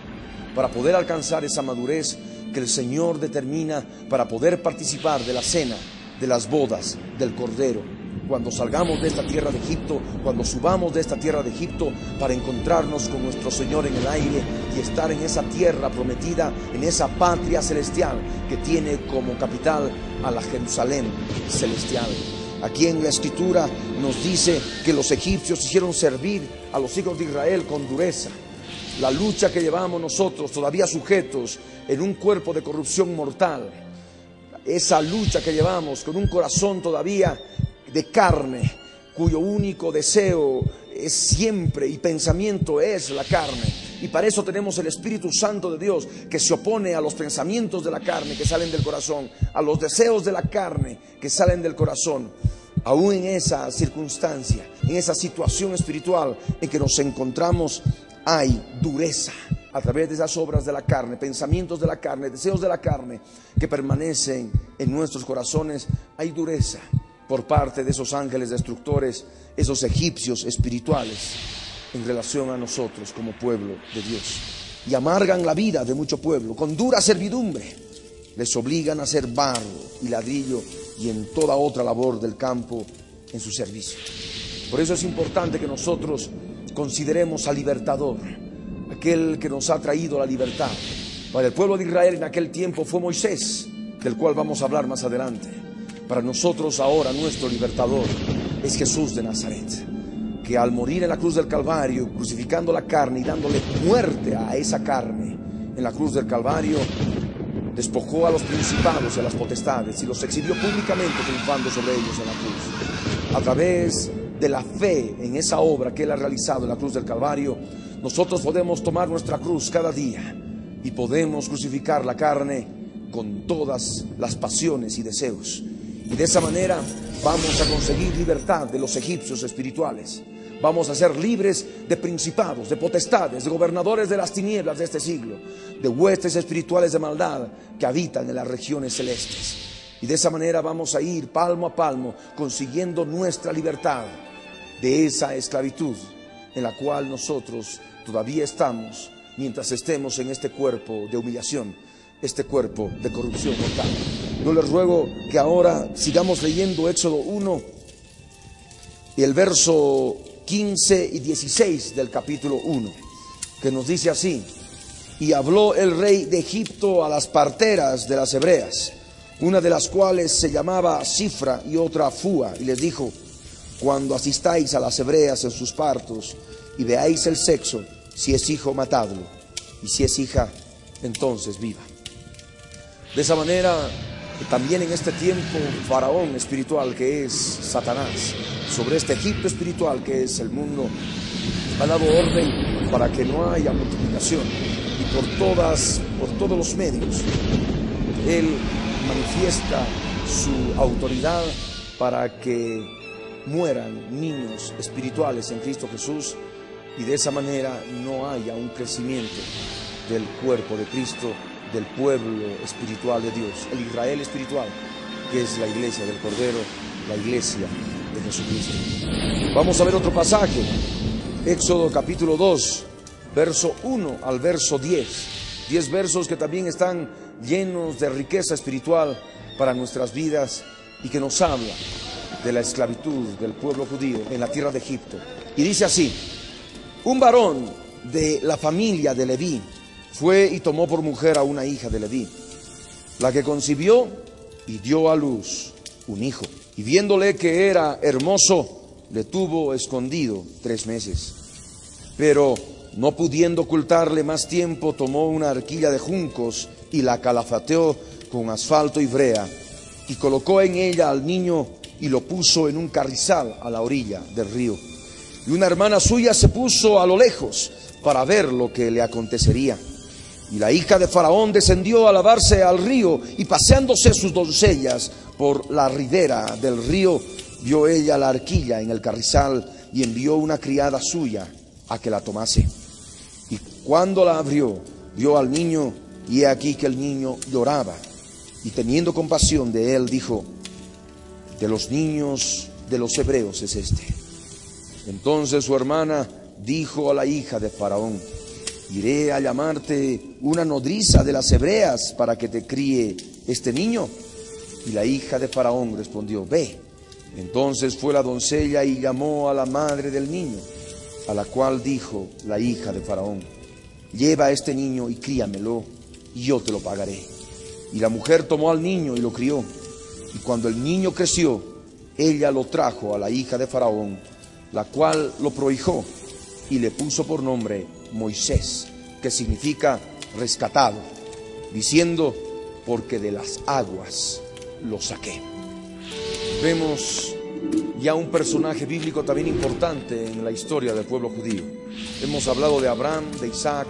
para poder alcanzar esa madurez que el Señor determina para poder participar de la cena, de las bodas del Cordero. Cuando salgamos de esta tierra de Egipto, cuando subamos de esta tierra de Egipto para encontrarnos con nuestro Señor en el aire y estar en esa tierra prometida, en esa patria celestial que tiene como capital a la Jerusalén celestial. Aquí en la Escritura nos dice que los egipcios hicieron servir a los hijos de Israel con dureza. La lucha que llevamos nosotros, todavía sujetos en un cuerpo de corrupción mortal, esa lucha que llevamos con un corazón todavía de carne, cuyo único deseo es siempre y pensamiento es la carne, y para eso tenemos el Espíritu Santo de Dios que se opone a los pensamientos de la carne que salen del corazón, a los deseos de la carne que salen del corazón. aún en esa circunstancia, en esa situación espiritual en que nos encontramos, hay dureza a través de esas obras de la carne, pensamientos de la carne, deseos de la carne que permanecen en nuestros corazones. Hay dureza por parte de esos ángeles destructores, esos egipcios espirituales, en relación a nosotros como pueblo de Dios, y amargan la vida de mucho pueblo con dura servidumbre. Les obligan a hacer barro y ladrillo y en toda otra labor del campo en su servicio. Por eso es importante que nosotros consideremos al libertador, aquel que nos ha traído la libertad. Para el pueblo de Israel en aquel tiempo fue Moisés, del cual vamos a hablar más adelante. Para nosotros ahora nuestro libertador es Jesús de Nazaret, que al morir en la cruz del Calvario, crucificando la carne y dándole muerte a esa carne en la cruz del Calvario, despojó a los principados y a las potestades y los exhibió públicamente, triunfando sobre ellos en la cruz. A través de la fe en esa obra que Él ha realizado en la cruz del Calvario, nosotros podemos tomar nuestra cruz cada día y podemos crucificar la carne con todas las pasiones y deseos. Y de esa manera vamos a conseguir libertad de los egipcios espirituales. Vamos a ser libres de principados, de potestades, de gobernadores de las tinieblas de este siglo, de huestes espirituales de maldad que habitan en las regiones celestes. Y de esa manera vamos a ir palmo a palmo consiguiendo nuestra libertad de esa esclavitud en la cual nosotros todavía estamos mientras estemos en este cuerpo de humillación, este cuerpo de corrupción mortal. Yo les ruego que ahora sigamos leyendo Éxodo 1 y el verso 15 y 16 del capítulo 1, que nos dice así: y habló el rey de Egipto a las parteras de las hebreas, una de las cuales se llamaba Cifra y otra Fúa, y les dijo: cuando asistáis a las hebreas en sus partos y veáis el sexo, si es hijo, matadlo, y si es hija, entonces viva. De esa manera, también en este tiempo, Faraón espiritual, que es Satanás, sobre este Egipto espiritual que es el mundo, ha dado orden para que no haya multiplicación, y por todos los medios Él manifiesta su autoridad para que mueran niños espirituales en Cristo Jesús, y de esa manera no haya un crecimiento del cuerpo de Cristo, del pueblo espiritual de Dios, el Israel espiritual, que es la iglesia del Cordero, la iglesia de Jesucristo. Vamos a ver otro pasaje, Éxodo capítulo 2, verso 1 al verso 10. 10 versos que también están llenos de riqueza espiritual para nuestras vidas y que nos habla de la esclavitud del pueblo judío en la tierra de Egipto. Y dice así: un varón de la familia de Leví fue y tomó por mujer a una hija de Leví, la que concibió y dio a luz un hijo, y viéndole que era hermoso, le tuvo escondido 3 meses. Pero no pudiendo ocultarle más tiempo, tomó una arquilla de juncos y la calafateó con asfalto y brea, y colocó en ella al niño y lo puso en un carrizal a la orilla del río. Y una hermana suya se puso a lo lejos para ver lo que le acontecería. Y la hija de Faraón descendió a lavarse al río, y paseándose sus doncellas por la ribera del río, vio ella la arquilla en el carrizal, y envió una criada suya a que la tomase. Y cuando la abrió, vio al niño, y he aquí que el niño lloraba. Y teniendo compasión de él, dijo: de los niños de los hebreos es este. Entonces su hermana dijo a la hija de Faraón: iré a llamarte una nodriza de las hebreas para que te críe este niño. Y la hija de Faraón respondió: ve. Entonces fue la doncella y llamó a la madre del niño, a la cual dijo la hija de Faraón: lleva a este niño y críamelo, y yo te lo pagaré. Y la mujer tomó al niño y lo crió. Y cuando el niño creció, ella lo trajo a la hija de Faraón, la cual lo prohijó y le puso por nombre Moisés, que significa rescatado, diciendo: porque de las aguas lo saqué. Vemos ya un personaje bíblico también importante en la historia del pueblo judío. Hemos hablado de Abraham, de Isaac,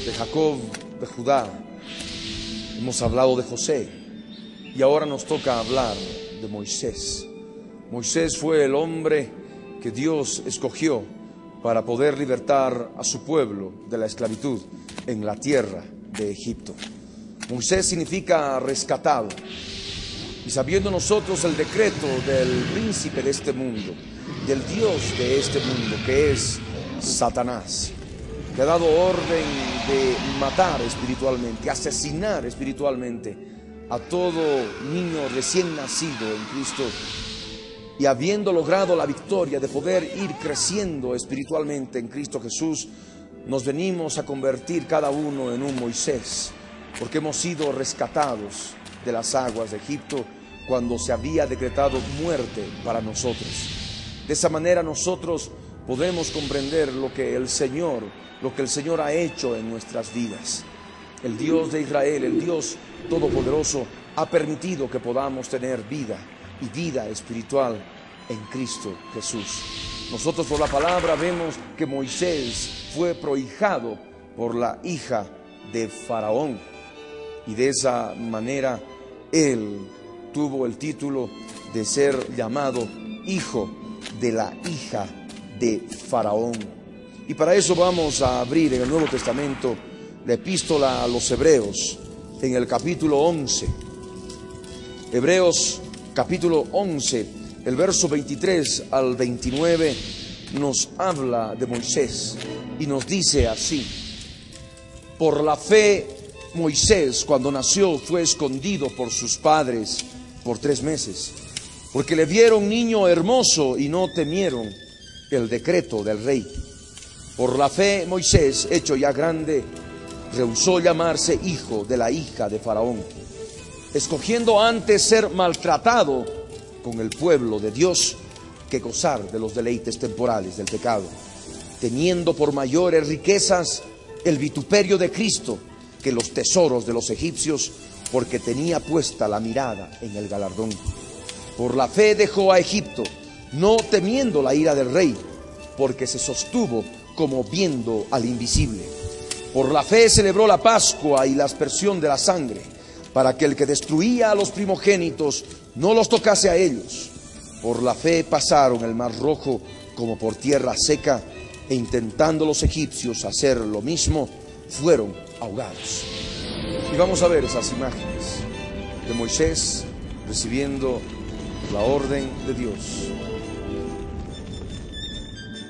de Jacob, de Judá. Hemos hablado de José. Y ahora nos toca hablar de Moisés, Moisés fue el hombre que Dios escogió para poder libertar a su pueblo de la esclavitud en la tierra de Egipto. Moisés significa rescatado. Y sabiendo nosotros el decreto del príncipe de este mundo, del Dios de este mundo, que es Satanás, que ha dado orden de matar espiritualmente, asesinar espiritualmente a todo niño recién nacido en Cristo, y habiendo logrado la victoria de poder ir creciendo espiritualmente en Cristo Jesús, nos venimos a convertir cada uno en un Moisés, porque hemos sido rescatados de las aguas de Egipto cuando se había decretado muerte para nosotros. De esa manera nosotros podemos comprender lo que el Señor ha hecho en nuestras vidas. El Dios de Israel, el Dios Todopoderoso, ha permitido que podamos tener vida y vida espiritual en Cristo Jesús. Nosotros por la palabra vemos que Moisés fue prohijado por la hija de Faraón, y de esa manera él tuvo el título de ser llamado hijo de la hija de Faraón. Y para eso vamos a abrir en el Nuevo Testamento la epístola a los Hebreos, en el capítulo 11. Hebreos capítulo 11, el verso 23 al 29 nos habla de Moisés y nos dice así: por la fe Moisés, cuando nació, fue escondido por sus padres por 3 meses, porque le vieron niño hermoso y no temieron el decreto del rey. Por la fe Moisés, hecho ya grande, rehusó llamarse hijo de la hija de Faraón, escogiendo antes ser maltratado con el pueblo de Dios que gozar de los deleites temporales del pecado, teniendo por mayores riquezas el vituperio de Cristo que los tesoros de los egipcios, porque tenía puesta la mirada en el galardón. Por la fe dejó a Egipto, no temiendo la ira del rey, porque se sostuvo como viendo al invisible. Por la fe celebró la Pascua y la aspersión de la sangre, para que el que destruía a los primogénitos no los tocase a ellos. Por la fe pasaron el mar rojo como por tierra seca, e intentando los egipcios hacer lo mismo, fueron ahogados. Y vamos a ver esas imágenes de Moisés recibiendo la orden de Dios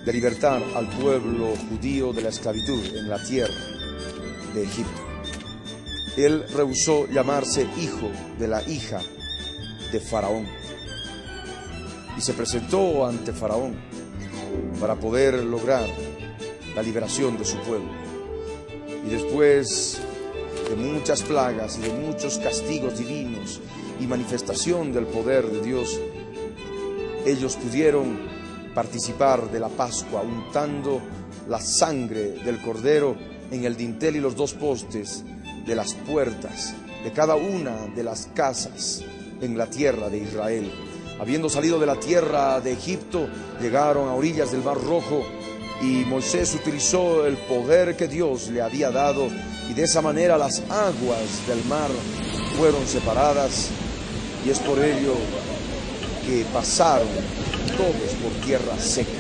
de libertar al pueblo judío de la esclavitud en la tierra de Egipto. Él rehusó llamarse hijo de la hija de Faraón y se presentó ante Faraón para poder lograr la liberación de su pueblo. Y después de muchas plagas y de muchos castigos divinos y manifestación del poder de Dios, ellos pudieron participar de la Pascua, untando la sangre del cordero en el dintel y los 2 postes de las puertas de cada una de las casas en la tierra de Israel. Habiendo salido de la tierra de Egipto, llegaron a orillas del Mar Rojo, y Moisés utilizó el poder que Dios le había dado, y de esa manera las aguas del mar fueron separadas, y es por ello que pasaron todos por tierra seca.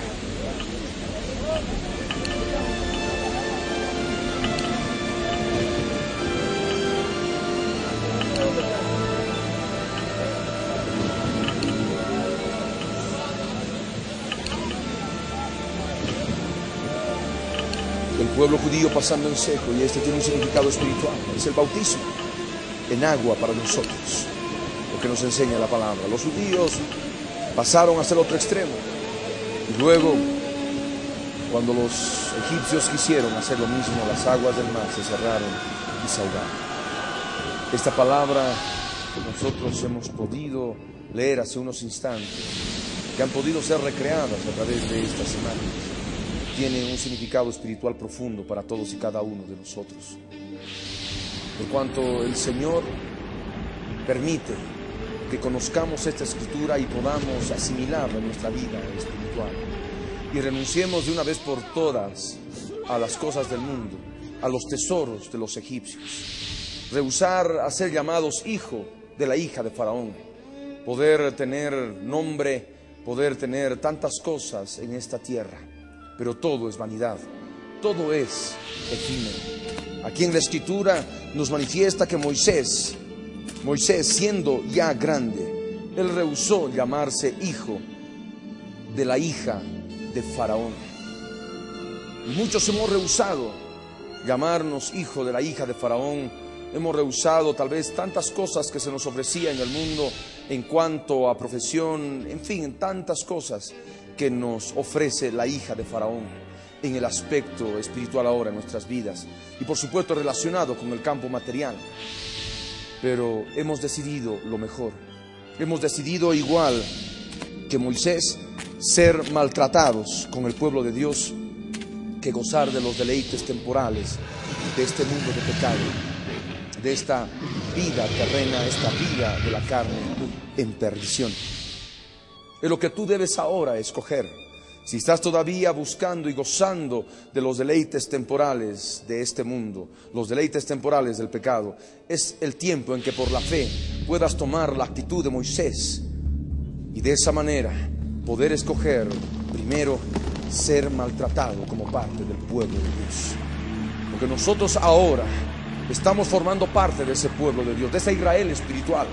El pueblo judío pasando en seco, y este tiene un significado espiritual, es el bautismo en agua para nosotros, lo que nos enseña la palabra. Los judíos pasaron hacia el otro extremo, y luego, cuando los egipcios quisieron hacer lo mismo, las aguas del mar se cerraron y se ahogaron. Esta palabra que nosotros hemos podido leer hace unos instantes, que han podido ser recreadas a través de estas imágenes, tiene un significado espiritual profundo para todos y cada uno de nosotros. En cuanto el Señor permite que conozcamos esta escritura y podamos asimilarla en nuestra vida espiritual, y renunciemos de una vez por todas a las cosas del mundo, a los tesoros de los egipcios, rehusar a ser llamados hijo de la hija de Faraón, poder tener nombre poder tener tantas cosas en esta tierra, pero todo es vanidad, todo es efímero. Aquí en la Escritura nos manifiesta que Moisés, siendo ya grande, él rehusó llamarse hijo de la hija de Faraón. Y muchos hemos rehusado llamarnos hijo de la hija de Faraón. Hemos rehusado tal vez tantas cosas que se nos ofrecía en el mundo en cuanto a profesión, en fin, en tantas cosas que nos ofrece la hija de Faraón en el aspecto espiritual ahora en nuestras vidas, y por supuesto relacionado con el campo material. Pero hemos decidido lo mejor. Hemos decidido, igual que Moisés, ser maltratados con el pueblo de Dios que gozar de los deleites temporales de este mundo de pecado, de esta vida terrena, esta vida de la carne en perdición. Es lo que tú debes ahora escoger. Si estás todavía buscando y gozando de los deleites temporales de este mundo, los deleites temporales del pecado, es el tiempo en que por la fe puedas tomar la actitud de Moisés y de esa manera poder escoger primero ser maltratado como parte del pueblo de Dios. Porque nosotros ahora estamos formando parte de ese pueblo de Dios, de esa Israel espiritual.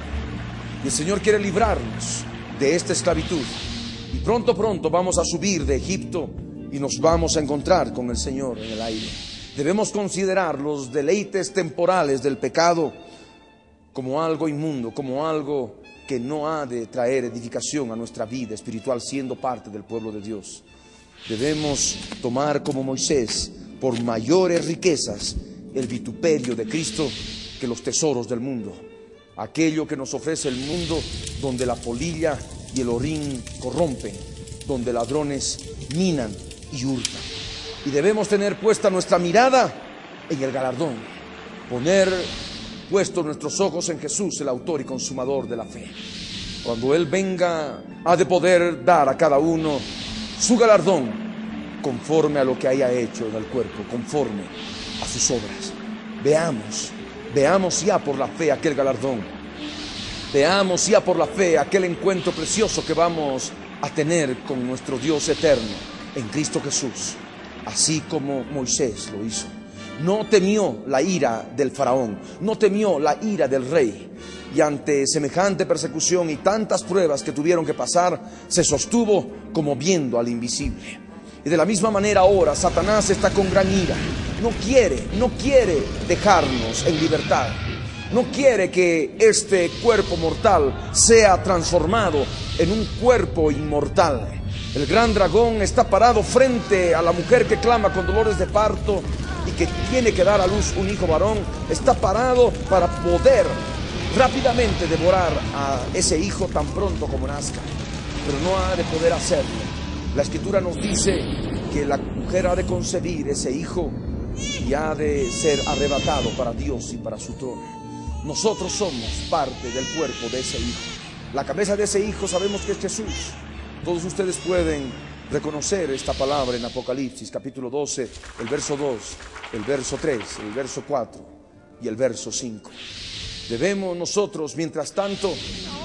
Y el Señor quiere librarnos de esta esclavitud. Y pronto vamos a subir de Egipto y nos vamos a encontrar con el Señor en el aire. Debemos considerar los deleites temporales del pecado como algo inmundo, como algo que no ha de traer edificación a nuestra vida espiritual siendo parte del pueblo de Dios. Debemos tomar como Moisés por mayores riquezas el vituperio de Cristo que los tesoros del mundo, aquello que nos ofrece el mundo, donde la polilla y el orín corrompen, donde ladrones minan y hurtan. Y debemos tener puesta nuestra mirada en el galardón, poner puestos nuestros ojos en Jesús, el autor y consumador de la fe. Cuando Él venga, ha de poder dar a cada uno su galardón conforme a lo que haya hecho en el cuerpo, conforme a sus obras. Veamos ya por la fe aquel galardón. Veamos ya por la fe aquel encuentro precioso que vamos a tener con nuestro Dios eterno en Cristo Jesús, así como Moisés lo hizo. No temió la ira del faraón, no temió la ira del rey, y ante semejante persecución y tantas pruebas que tuvieron que pasar, se sostuvo como viendo al invisible. Y de la misma manera ahora Satanás está con gran ira. No quiere dejarnos en libertad. No quiere que este cuerpo mortal sea transformado en un cuerpo inmortal. El gran dragón está parado frente a la mujer que clama con dolores de parto y que tiene que dar a luz un hijo varón. Está parado para poder rápidamente devorar a ese hijo tan pronto como nazca, pero no ha de poder hacerlo. La Escritura nos dice que la mujer ha de concebir ese hijo y ha de ser arrebatado para Dios y para su trono. Nosotros somos parte del cuerpo de ese hijo. La cabeza de ese hijo sabemos que es Jesús. Todos ustedes pueden reconocer esta palabra en Apocalipsis capítulo 12, el verso 2, el verso 3, el verso 4 y el verso 5. Debemos nosotros, mientras tanto,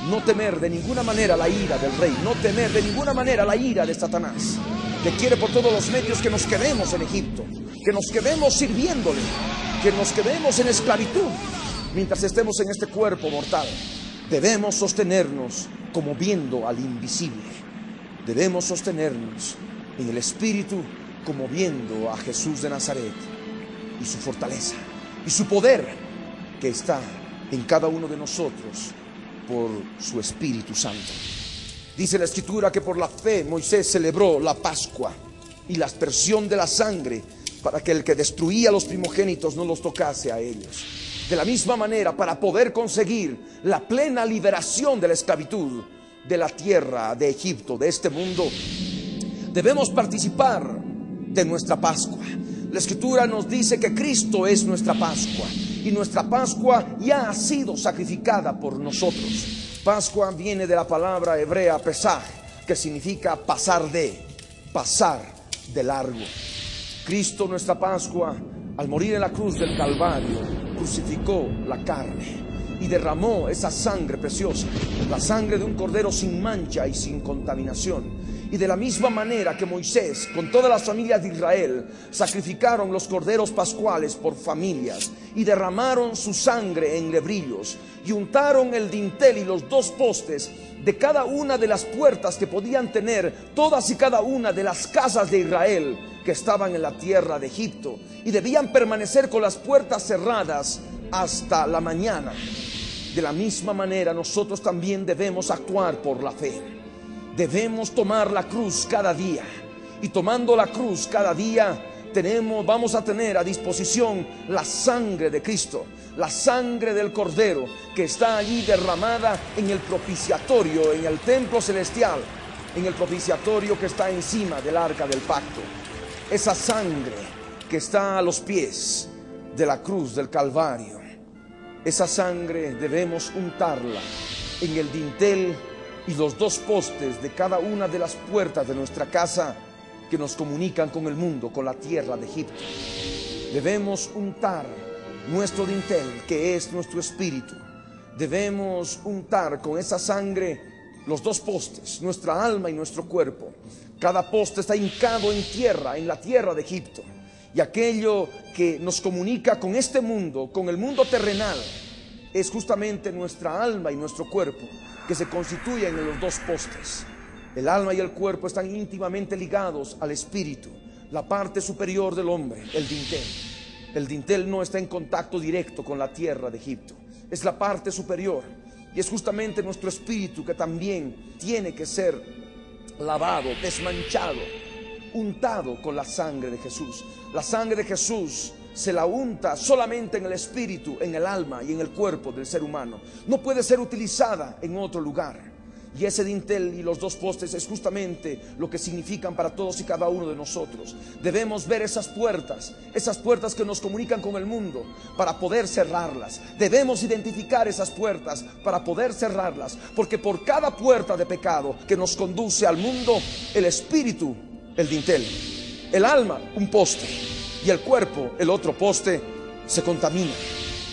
no temer de ninguna manera la ira del rey, no temer de ninguna manera la ira de Satanás, que quiere por todos los medios que nos quedemos en Egipto, que nos quedemos sirviéndole, que nos quedemos en esclavitud mientras estemos en este cuerpo mortal. Debemos sostenernos como viendo al invisible. Debemos sostenernos en el Espíritu como viendo a Jesús de Nazaret y su fortaleza y su poder que está en cada uno de nosotros por su Espíritu Santo. Dice la Escritura que por la fe Moisés celebró la Pascua y la aspersión de la sangre para que el que destruía a los primogénitos no los tocase a ellos. De la misma manera, para poder conseguir la plena liberación de la esclavitud de la tierra de Egipto, de este mundo, debemos participar de nuestra Pascua. La Escritura nos dice que Cristo es nuestra Pascua y nuestra Pascua ya ha sido sacrificada por nosotros. Pascua viene de la palabra hebrea Pesaj, que significa pasar de largo. Cristo, nuestra Pascua, al morir en la cruz del Calvario, crucificó la carne y derramó esa sangre preciosa, la sangre de un cordero sin mancha y sin contaminación. Y de la misma manera que Moisés, con todas las familias de Israel, sacrificaron los corderos pascuales por familias y derramaron su sangre en lebrillos y untaron el dintel y los 2 postes de cada una de las puertas que podían tener todas y cada una de las casas de Israel que estaban en la tierra de Egipto, y debían permanecer con las puertas cerradas hasta la mañana. De la misma manera nosotros también debemos actuar por la fe. Debemos tomar la cruz cada día, y tomando la cruz cada día vamos a tener a disposición la sangre de Cristo, la sangre del Cordero que está allí derramada en el propiciatorio, en el templo celestial, en el propiciatorio que está encima del arca del pacto. Esa sangre que está a los pies de la cruz del Calvario, esa sangre debemos untarla en el dintel y los 2 postes de cada una de las puertas de nuestra casa que nos comunican con el mundo, con la tierra de Egipto. Debemos untar nuestro dintel, que es nuestro espíritu. Debemos untar con esa sangre los 2 postes, nuestra alma y nuestro cuerpo. Cada poste está hincado en tierra, en la tierra de Egipto. Y aquello que nos comunica con este mundo, con el mundo terrenal, es justamente nuestra alma y nuestro cuerpo, que se constituyen en los 2 postes. El alma y el cuerpo están íntimamente ligados al espíritu, la parte superior del hombre, el dintel. El dintel no está en contacto directo con la tierra de Egipto, es la parte superior, y es justamente nuestro espíritu que también tiene que ser lavado, desmanchado, untado con la sangre de Jesús. La sangre de Jesús se la unta solamente en el espíritu, en el alma y en el cuerpo del ser humano. No puede ser utilizada en otro lugar. Y ese dintel y los 2 postes es justamente lo que significan para todos y cada uno de nosotros. Debemos ver esas puertas que nos comunican con el mundo, para poder cerrarlas. Debemos identificar esas puertas para poder cerrarlas, porque por cada puerta de pecado que nos conduce al mundo, el espíritu, el dintel, el alma, un poste, y el cuerpo, el otro poste, se contamina.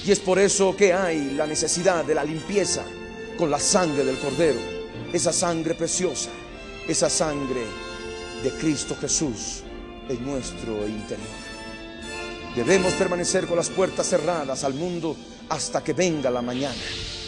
Y es por eso que hay la necesidad de la limpieza con la sangre del Cordero. Esa sangre preciosa, esa sangre de Cristo Jesús en nuestro interior. Debemos permanecer con las puertas cerradas al mundo hasta que venga la mañana.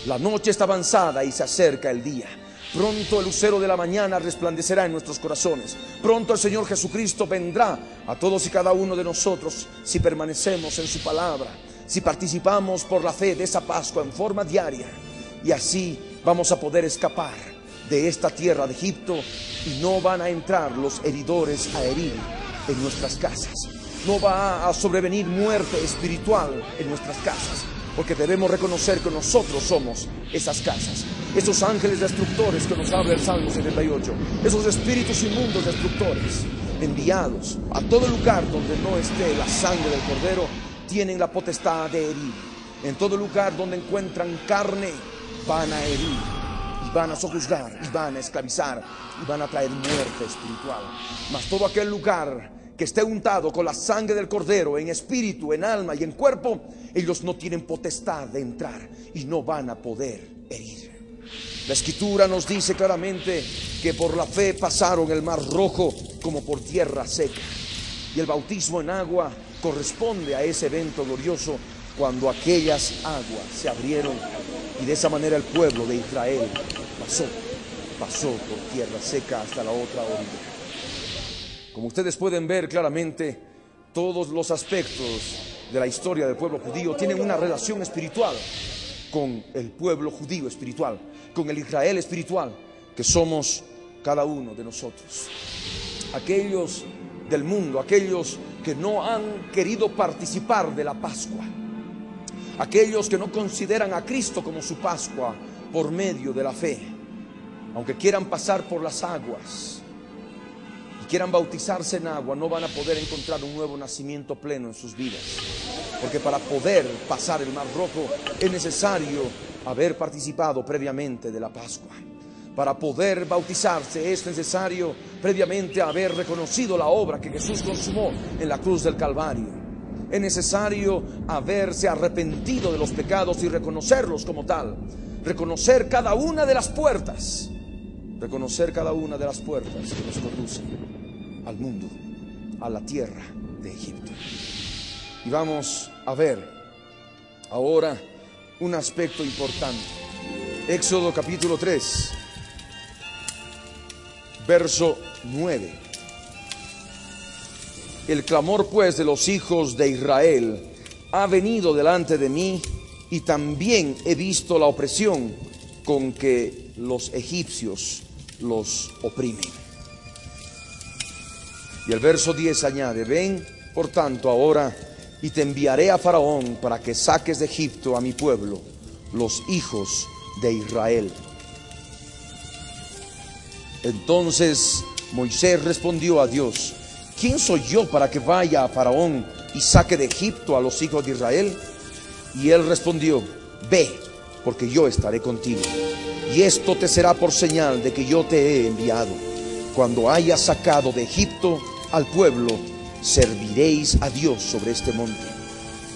La noche está avanzada y se acerca el día. Pronto el lucero de la mañana resplandecerá en nuestros corazones. Pronto el Señor Jesucristo vendrá a todos y cada uno de nosotros si permanecemos en su palabra, si participamos por la fe de esa Pascua en forma diaria. Y así vamos a poder escapar de esta tierra de Egipto, y no van a entrar los heridores a herir en nuestras casas. No va a sobrevenir muerte espiritual en nuestras casas, porque debemos reconocer que nosotros somos esas casas. Esos ángeles destructores que nos habla el Salmo 78, esos espíritus inmundos destructores enviados a todo lugar donde no esté la sangre del Cordero, tienen la potestad de herir. En todo lugar donde encuentran carne, van a herir, y van a sojuzgar, y van a esclavizar, y van a traer muerte espiritual. Mas todo aquel lugar que esté untado con la sangre del Cordero, en espíritu, en alma y en cuerpo, ellos no tienen potestad de entrar y no van a poder herir. La Escritura nos dice claramente que por la fe pasaron el mar rojo como por tierra seca, y el bautismo en agua corresponde a ese evento glorioso cuando aquellas aguas se abrieron, y de esa manera el pueblo de Israel pasó por tierra seca hasta la otra orilla. Como ustedes pueden ver claramente, todos los aspectos de la historia del pueblo judío tienen una relación espiritual con el pueblo judío espiritual, con el Israel espiritual, que somos cada uno de nosotros. Aquellos del mundo, aquellos que no han querido participar de la Pascua, aquellos que no consideran a Cristo como su Pascua por medio de la fe, aunque quieran pasar por las aguas y quieran bautizarse en agua, no van a poder encontrar un nuevo nacimiento pleno en sus vidas, porque para poder pasar el mar rojo es necesario haber participado previamente de la Pascua. Para poder bautizarse es necesario previamente haber reconocido la obra que Jesús consumó en la cruz del Calvario. es necesario haberse arrepentido de los pecados y reconocerlos como tal. Reconocer cada una de las puertas. Reconocer cada una de las puertas que nos conducen al mundo, a la tierra de Egipto. Y vamos a ver ahora un aspecto importante. Éxodo capítulo 3, verso 9. El clamor pues de los hijos de Israel ha venido delante de mí, y también he visto la opresión con que los egipcios los oprimen. Y el verso 10 añade: ven por tanto ahora, y te enviaré a Faraón para que saques de Egipto a mi pueblo, los hijos de Israel. Entonces Moisés respondió a Dios: ¿quién soy yo para que vaya a Faraón y saque de Egipto a los hijos de Israel? Y él respondió: ve, porque yo estaré contigo, y esto te será por señal de que yo te he enviado. Cuando hayas sacado de Egipto al pueblo, serviréis a Dios sobre este monte.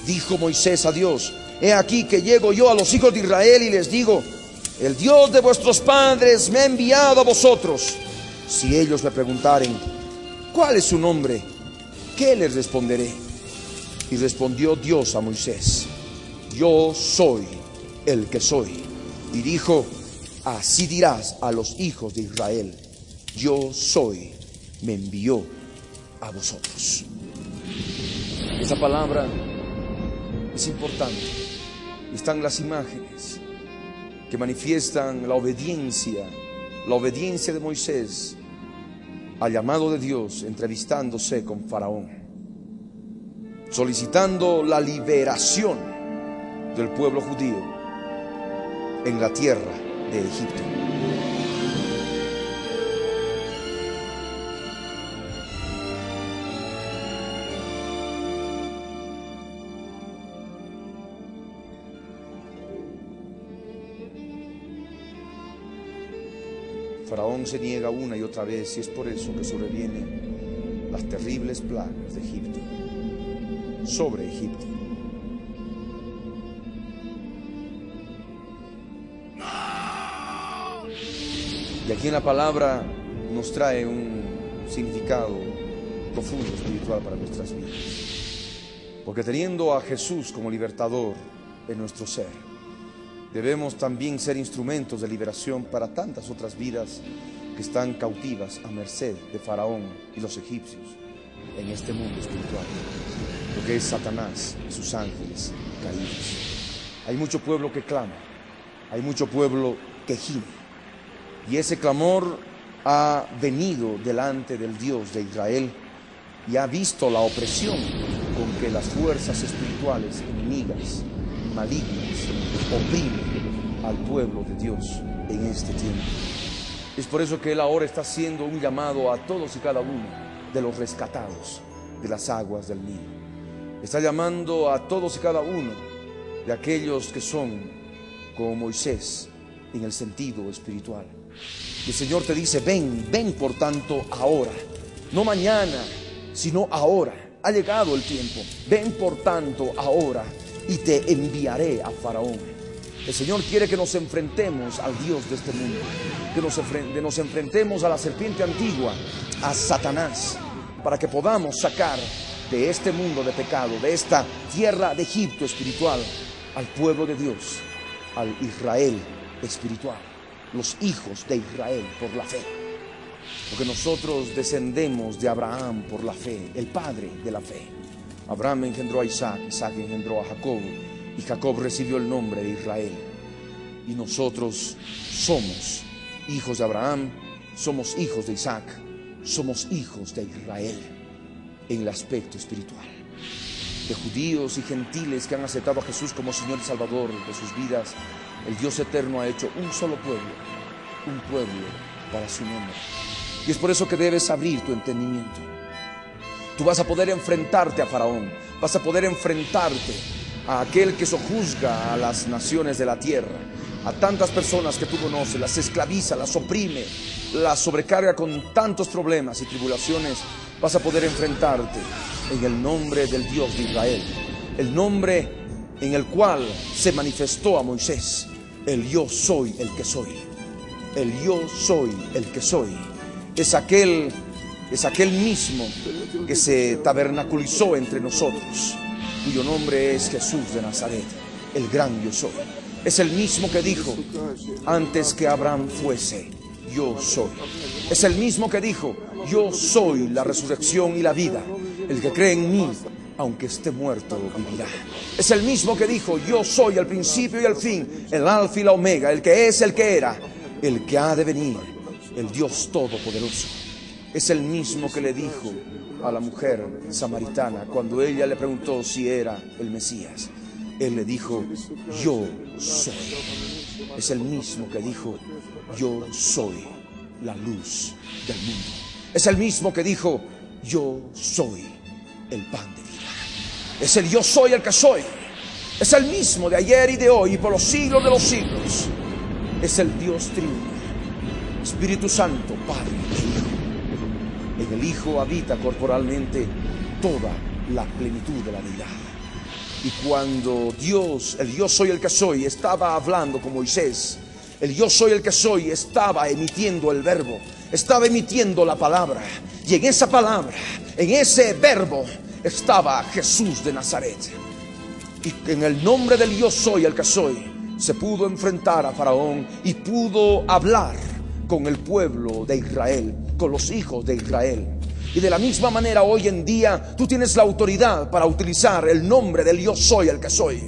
Dijo Moisés a Dios: he aquí que llego yo a los hijos de Israel y les digo: el Dios de vuestros padres me ha enviado a vosotros. Si ellos me preguntaren: ¿cuál es su nombre?, ¿qué les responderé? Y respondió Dios a Moisés: yo soy el que soy. Y dijo: así dirás a los hijos de Israel: yo soy, me envió a vosotros. Esa palabra es importante. Están las imágenes que manifiestan la obediencia de Moisés al llamado de Dios, entrevistándose con Faraón, solicitando la liberación del pueblo judío en la tierra de Egipto. Faraón se niega una y otra vez, y es por eso que sobrevienen las terribles plagas de Egipto sobre Egipto. Y aquí en la palabra nos trae un significado profundo, espiritual para nuestras vidas. Porque teniendo a Jesús como libertador en nuestro ser, debemos también ser instrumentos de liberación para tantas otras vidas que están cautivas a merced de Faraón y los egipcios en este mundo espiritual, lo que es Satanás y sus ángeles caídos. Hay mucho pueblo que clama, hay mucho pueblo que gime, y ese clamor ha venido delante del Dios de Israel y ha visto la opresión con que las fuerzas espirituales enemigas, malignas, oprimen al pueblo de Dios en este tiempo. Es por eso que Él ahora está haciendo un llamado a todos y cada uno de los rescatados de las aguas del Nilo. Está llamando a todos y cada uno de aquellos que son como Moisés en el sentido espiritual. Y el Señor te dice: ven, ven por tanto ahora, no mañana, sino ahora. Ha llegado el tiempo. Ven por tanto ahora, y te enviaré a Faraón. El Señor quiere que nos enfrentemos al Dios de este mundo, que nos enfrentemos a la serpiente antigua, a Satanás, para que podamos sacar de este mundo de pecado, de esta tierra de Egipto espiritual, al pueblo de Dios, al Israel espiritual, los hijos de Israel por la fe. Porque nosotros descendemos de Abraham por la fe, el padre de la fe. Abraham engendró a Isaac, Isaac engendró a Jacob, y Jacob recibió el nombre de Israel. Y nosotros somos hijos de Abraham, somos hijos de Isaac, somos hijos de Israel en el aspecto espiritual. De judíos y gentiles que han aceptado a Jesús como Señor y Salvador de sus vidas, el Dios eterno ha hecho un solo pueblo, un pueblo para su nombre. Y es por eso que debes abrir tu entendimiento. Tú vas a poder enfrentarte a Faraón, vas a poder enfrentarte a aquel que sojuzga a las naciones de la tierra, a tantas personas que tú conoces, las esclaviza, las oprime, las sobrecarga con tantos problemas y tribulaciones vas a poder enfrentarte en el nombre del Dios de Israel, el nombre en el cual se manifestó a Moisés, el yo soy el que soy. El yo soy el que soy. Es aquel mismo que se tabernaculizó entre nosotros, cuyo nombre es Jesús de Nazaret, el gran yo soy. Es el mismo que dijo, antes que Abraham fuese, yo soy. Es el mismo que dijo, yo soy la resurrección y la vida. El que cree en mí, aunque esté muerto, vivirá. Es el mismo que dijo, yo soy el principio y el fin, el alfa y la omega, el que es, el que era, el que ha de venir, el Dios todopoderoso. Es el mismo que le dijo a la mujer samaritana cuando ella le preguntó si era el Mesías. Él le dijo, yo soy. Es el mismo que dijo, yo soy la luz del mundo. Es el mismo que dijo, yo soy el pan de vida. Es el yo soy el que soy. Es el mismo de ayer y de hoy y por los siglos de los siglos. Es el Dios triuno, Espíritu Santo, Padre e Hijo. En el Hijo habita corporalmente toda la plenitud de la deidad. Y cuando Dios, el yo soy el que soy, estaba hablando con Moisés, el yo soy el que soy estaba emitiendo el verbo, estaba emitiendo la palabra. Y en esa palabra, en ese verbo, estaba Jesús de Nazaret. Y en el nombre del yo soy el que soy, se pudo enfrentar a Faraón y pudo hablar con el pueblo de Israel, con los hijos de Israel. Y de la misma manera hoy en día tú tienes la autoridad para utilizar el nombre del yo soy el que soy.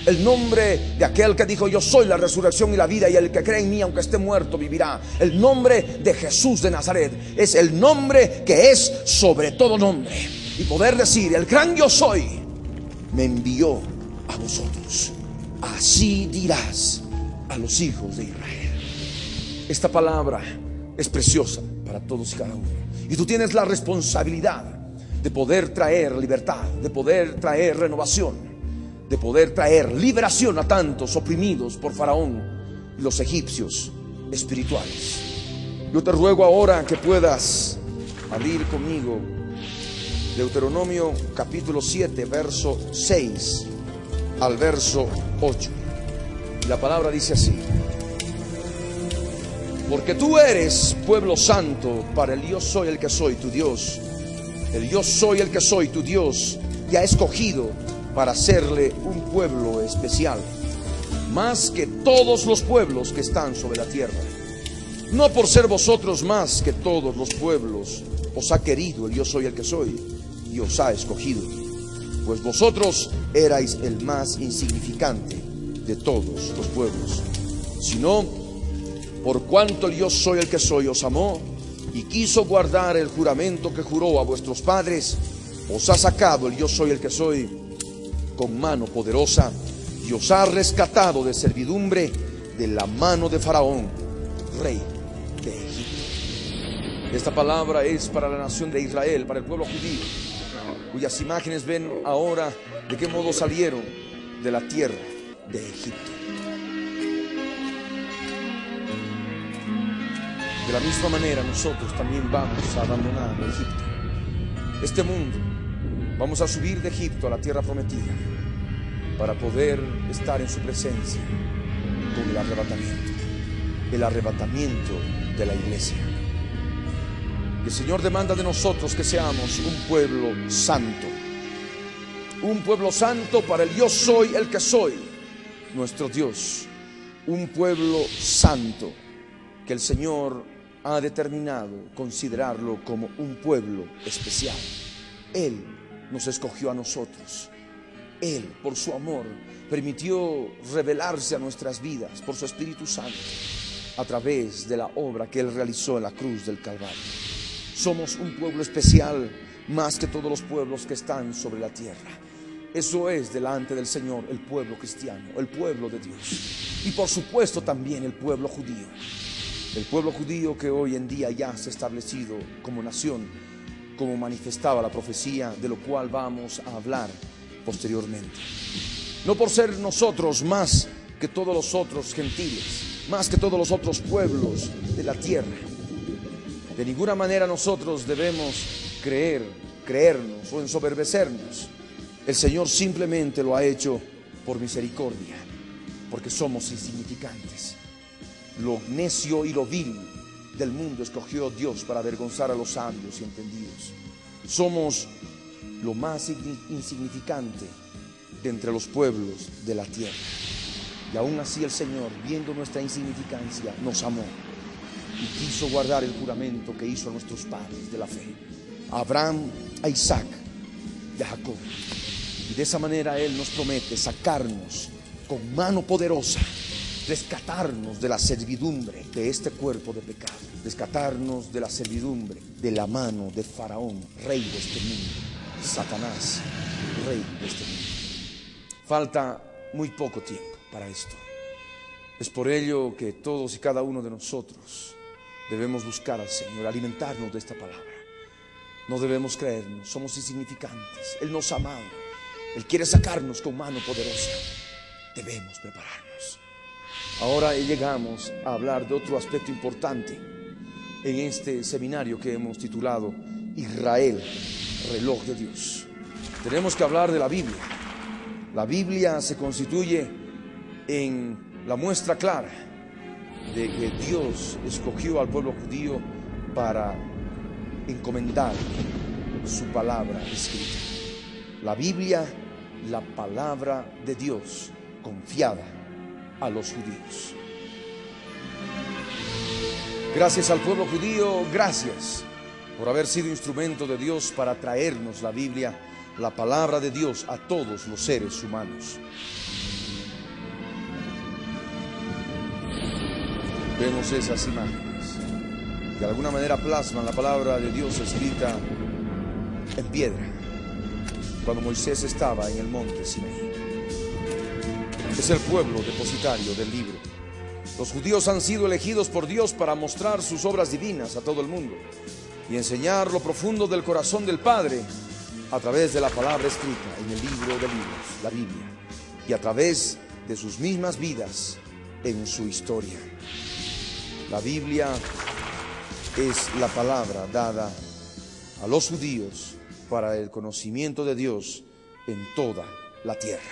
El nombre de aquel que dijo, yo soy la resurrección y la vida, y el que cree en mí aunque esté muerto vivirá. El nombre de Jesús de Nazaret es el nombre que es sobre todo nombre. Y poder decir, el gran yo soy me envió a vosotros. Así dirás a los hijos de Israel. Esta palabra es preciosa para todos y cada uno. Y tú tienes la responsabilidad de poder traer libertad, de poder traer renovación, de poder traer liberación a tantos oprimidos por Faraón y los egipcios espirituales. Yo te ruego ahora que puedas abrir conmigo Deuteronomio capítulo 7, verso 6 al verso 8. Y la palabra dice así: porque tú eres pueblo santo para el yo soy el que soy tu Dios. El yo soy el que soy tu Dios te ha escogido para hacerle un pueblo especial, más que todos los pueblos que están sobre la tierra. No por ser vosotros más que todos los pueblos os ha querido el yo soy el que soy y os ha escogido, pues vosotros erais el más insignificante de todos los pueblos, sino por cuanto el yo soy el que soy os amó y quiso guardar el juramento que juró a vuestros padres, os ha sacado el yo soy el que soy con mano poderosa y os ha rescatado de servidumbre de la mano de Faraón, rey de Egipto. Esta palabra es para la nación de Israel, para el pueblo judío, cuyas imágenes ven ahora de qué modo salieron de la tierra de Egipto. De la misma manera nosotros también vamos a abandonar Egipto, este mundo. Vamos a subir de Egipto a la tierra prometida para poder estar en su presencia con el arrebatamiento de la iglesia. El Señor demanda de nosotros que seamos un pueblo santo para el yo soy el que soy, nuestro Dios, un pueblo santo que el Señor ha determinado considerarlo como un pueblo especial. Él nos escogió a nosotros. Él, por su amor, permitió revelarse a nuestras vidas por su Espíritu Santo a través de la obra que Él realizó en la cruz del Calvario. Somos un pueblo especial más que todos los pueblos que están sobre la tierra. Eso es delante del Señor el pueblo cristiano, el pueblo de Dios. Y por supuesto también el pueblo judío. El pueblo judío que hoy en día ya se ha establecido como nación, como manifestaba la profecía, de lo cual vamos a hablar posteriormente. No por ser nosotros más que todos los otros gentiles, más que todos los otros pueblos de la tierra. De ninguna manera nosotros debemos creernos o ensoberbecernos. El Señor simplemente lo ha hecho por misericordia, porque somos insignificantes. Lo necio y lo vil del mundo escogió Dios para avergonzar a los sabios y entendidos. Somos lo más insignificante de entre los pueblos de la tierra. Y aún así el Señor, viendo nuestra insignificancia, nos amó y quiso guardar el juramento que hizo a nuestros padres de la fe, a Abraham, a Isaac y a Jacob. Y de esa manera Él nos promete sacarnos con mano poderosa, rescatarnos de la servidumbre de este cuerpo de pecado, rescatarnos de la servidumbre de la mano de Faraón, rey de este mundo, Satanás, rey de este mundo. Falta muy poco tiempo para esto. Es por ello que todos y cada uno de nosotros debemos buscar al Señor, alimentarnos de esta palabra. No debemos creernos, somos insignificantes. Él nos ha amado, Él quiere sacarnos con mano poderosa. Debemos prepararnos. Ahora llegamos a hablar de otro aspecto importante en este seminario que hemos titulado Israel, reloj de Dios. Tenemos que hablar de la Biblia. La Biblia se constituye en la muestra clara de que Dios escogió al pueblo judío para encomendar su palabra escrita. La Biblia, la palabra de Dios confiada a los judíos. Gracias al pueblo judío, gracias por haber sido instrumento de Dios para traernos la Biblia, la palabra de Dios, a todos los seres humanos. Vemos esas imágenes que de alguna manera plasman la palabra de Dios escrita en piedra cuando Moisés estaba en el monte Sinaí. Es el pueblo depositario del libro. Los judíos han sido elegidos por Dios para mostrar sus obras divinas a todo el mundo y enseñar lo profundo del corazón del Padre a través de la palabra escrita en el libro de libros, la Biblia, y a través de sus mismas vidas en su historia. La Biblia es la palabra dada a los judíos para el conocimiento de Dios en toda la tierra.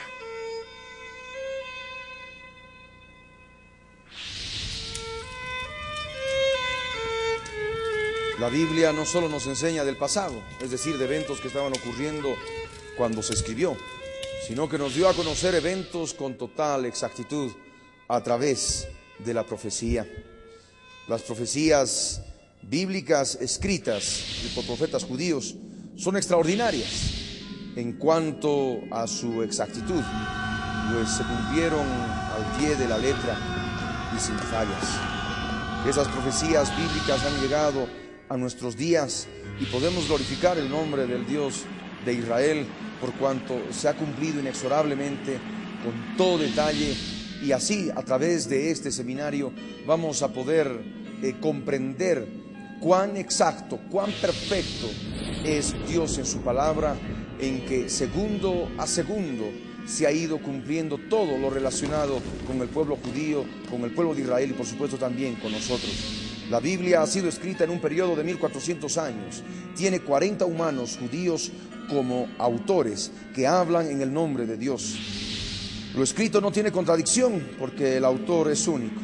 La Biblia no solo nos enseña del pasado, es decir, de eventos que estaban ocurriendo cuando se escribió, sino que nos dio a conocer eventos con total exactitud a través de la profecía. Las profecías bíblicas escritas por profetas judíos son extraordinarias en cuanto a su exactitud, pues se cumplieron al pie de la letra y sin fallas. Esas profecías bíblicas han llegado a nuestros días y podemos glorificar el nombre del Dios de Israel por cuanto se ha cumplido inexorablemente con todo detalle, y así a través de este seminario vamos a poder comprender cuán exacto, cuán perfecto es Dios en su palabra, en que segundo a segundo se ha ido cumpliendo todo lo relacionado con el pueblo judío, con el pueblo de Israel y por supuesto también con nosotros. La Biblia ha sido escrita en un periodo de 1400 años. Tiene 40 humanos judíos como autores que hablan en el nombre de Dios. Lo escrito no tiene contradicción porque el autor es único.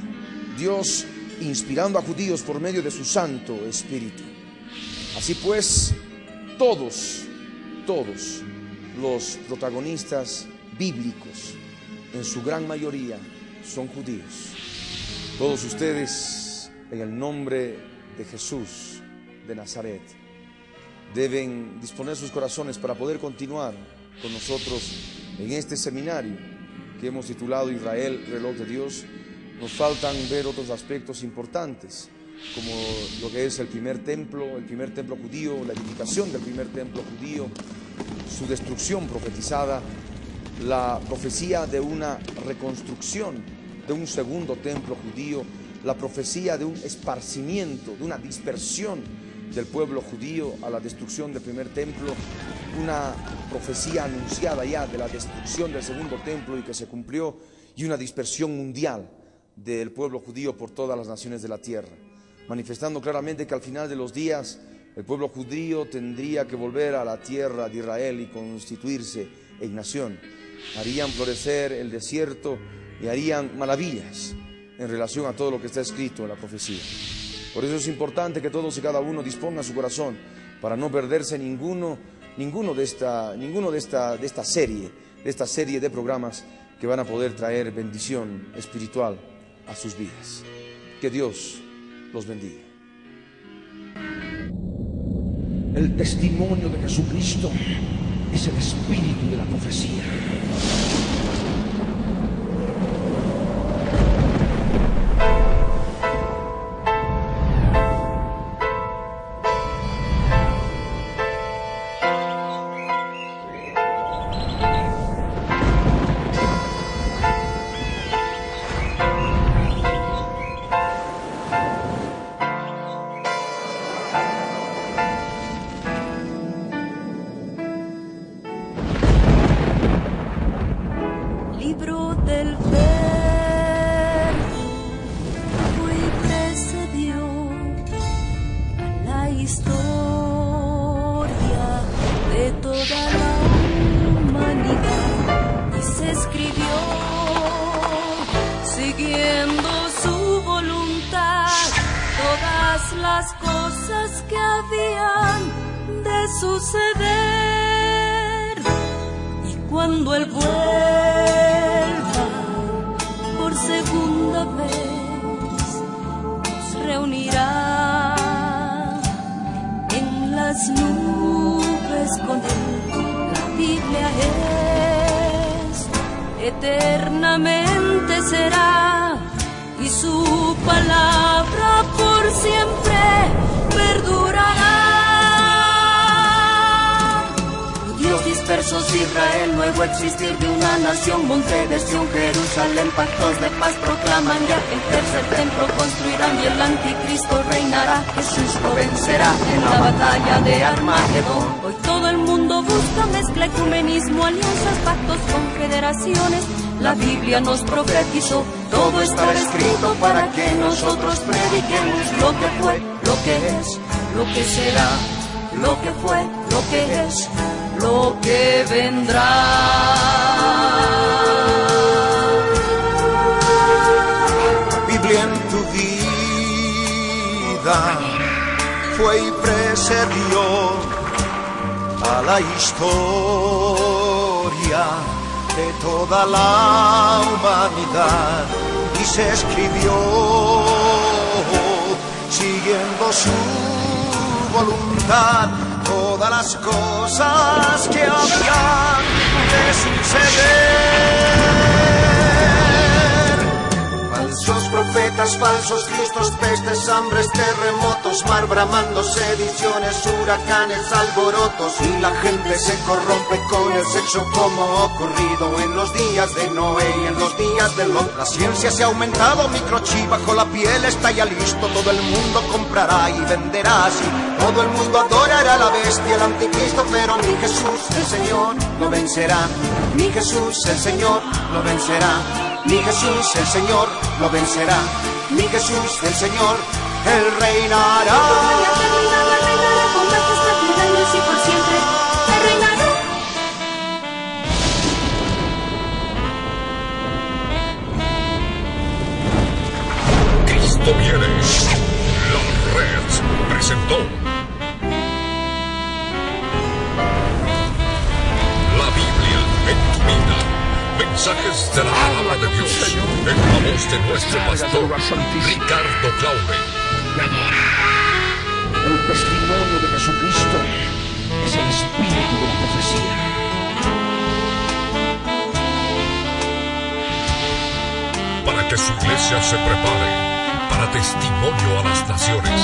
Dios inspirando a judíos por medio de su Santo Espíritu. Así pues, todos los protagonistas bíblicos, en su gran mayoría, son judíos. Todos ustedes, en el nombre de Jesús de Nazaret, deben disponer sus corazones para poder continuar con nosotros en este seminario que hemos titulado Israel, reloj de Dios. Nos faltan ver otros aspectos importantes, como lo que es el primer templo judío, la edificación del primer templo judío, su destrucción profetizada, la profecía de una reconstrucción de un segundo templo judío, la profecía de un esparcimiento, de una dispersión del pueblo judío a la destrucción del primer templo, una profecía anunciada ya de la destrucción del segundo templo y que se cumplió, y una dispersión mundial del pueblo judío por todas las naciones de la tierra, manifestando claramente que al final de los días El pueblo judío tendría que volver a la tierra de Israel y constituirse en nación. Harían florecer el desierto y harían maravillas en relación a todo lo que está escrito en la profecía. Por eso es importante que todos y cada uno disponga su corazón para no perderse ninguno de esta serie de programas que van a poder traer bendición espiritual a sus vidas. Que Dios los bendiga. El testimonio de Jesucristo es el espíritu de la profecía. Libro del Verbo fue y precedió a la historia de toda la humanidad y se escribió siguiendo su voluntad todas las cosas que habían de suceder. Y cuando Él vuelva por segunda vez, nos reunirá en las nubes con Él. La Biblia es, eternamente será, y su palabra por siempre perdurará. Dios dispersos, Israel, nuevo existir de una nación, monte de Sión, Jerusalén, pactos de paz proclaman ya, el tercer templo construirán y el anticristo reinará. Jesús lo vencerá en la batalla de Armagedón. Hoy todo el mundo busca mezcla, ecumenismo, alianzas, pactos, confederaciones. La Biblia nos profetizó, todo está escrito para que nosotros prediquemos lo que fue, lo que es, lo que será, lo que fue, lo que es, lo que vendrá. La Biblia en tu vida fue y precedió a la historia de toda la humanidad y se escribió siguiendo su voluntad todas las cosas que habían de suceder. Falsos profetas, falsos cristos, pestes, hambres, terremotos, mar bramando, sediciones, huracanes, alborotos, y la gente se corrompe con el sexo como ocurrido en los días de Noé y en los días de Lot. La ciencia se ha aumentado, microchip bajo la piel está ya listo, todo el mundo comprará y venderá así. Todo el mundo adorará a la bestia, el anticristo, pero mi Jesús, el Señor, lo vencerá. Mi Jesús, el Señor, lo vencerá. Mi Jesús, el Señor, lo vencerá. Mi Jesús, el Señor, Él reinará. Reinará con majestad y años y por siempre. Él reinará. Cristo viene. La Red presentó la Biblia en tu vida. Mensajes de la palabra de Dios en la voz de nuestro pastor Ricardo Claure. El testimonio de Jesucristo es el espíritu de la profecía. Para que su iglesia se prepare para testimonio a las naciones.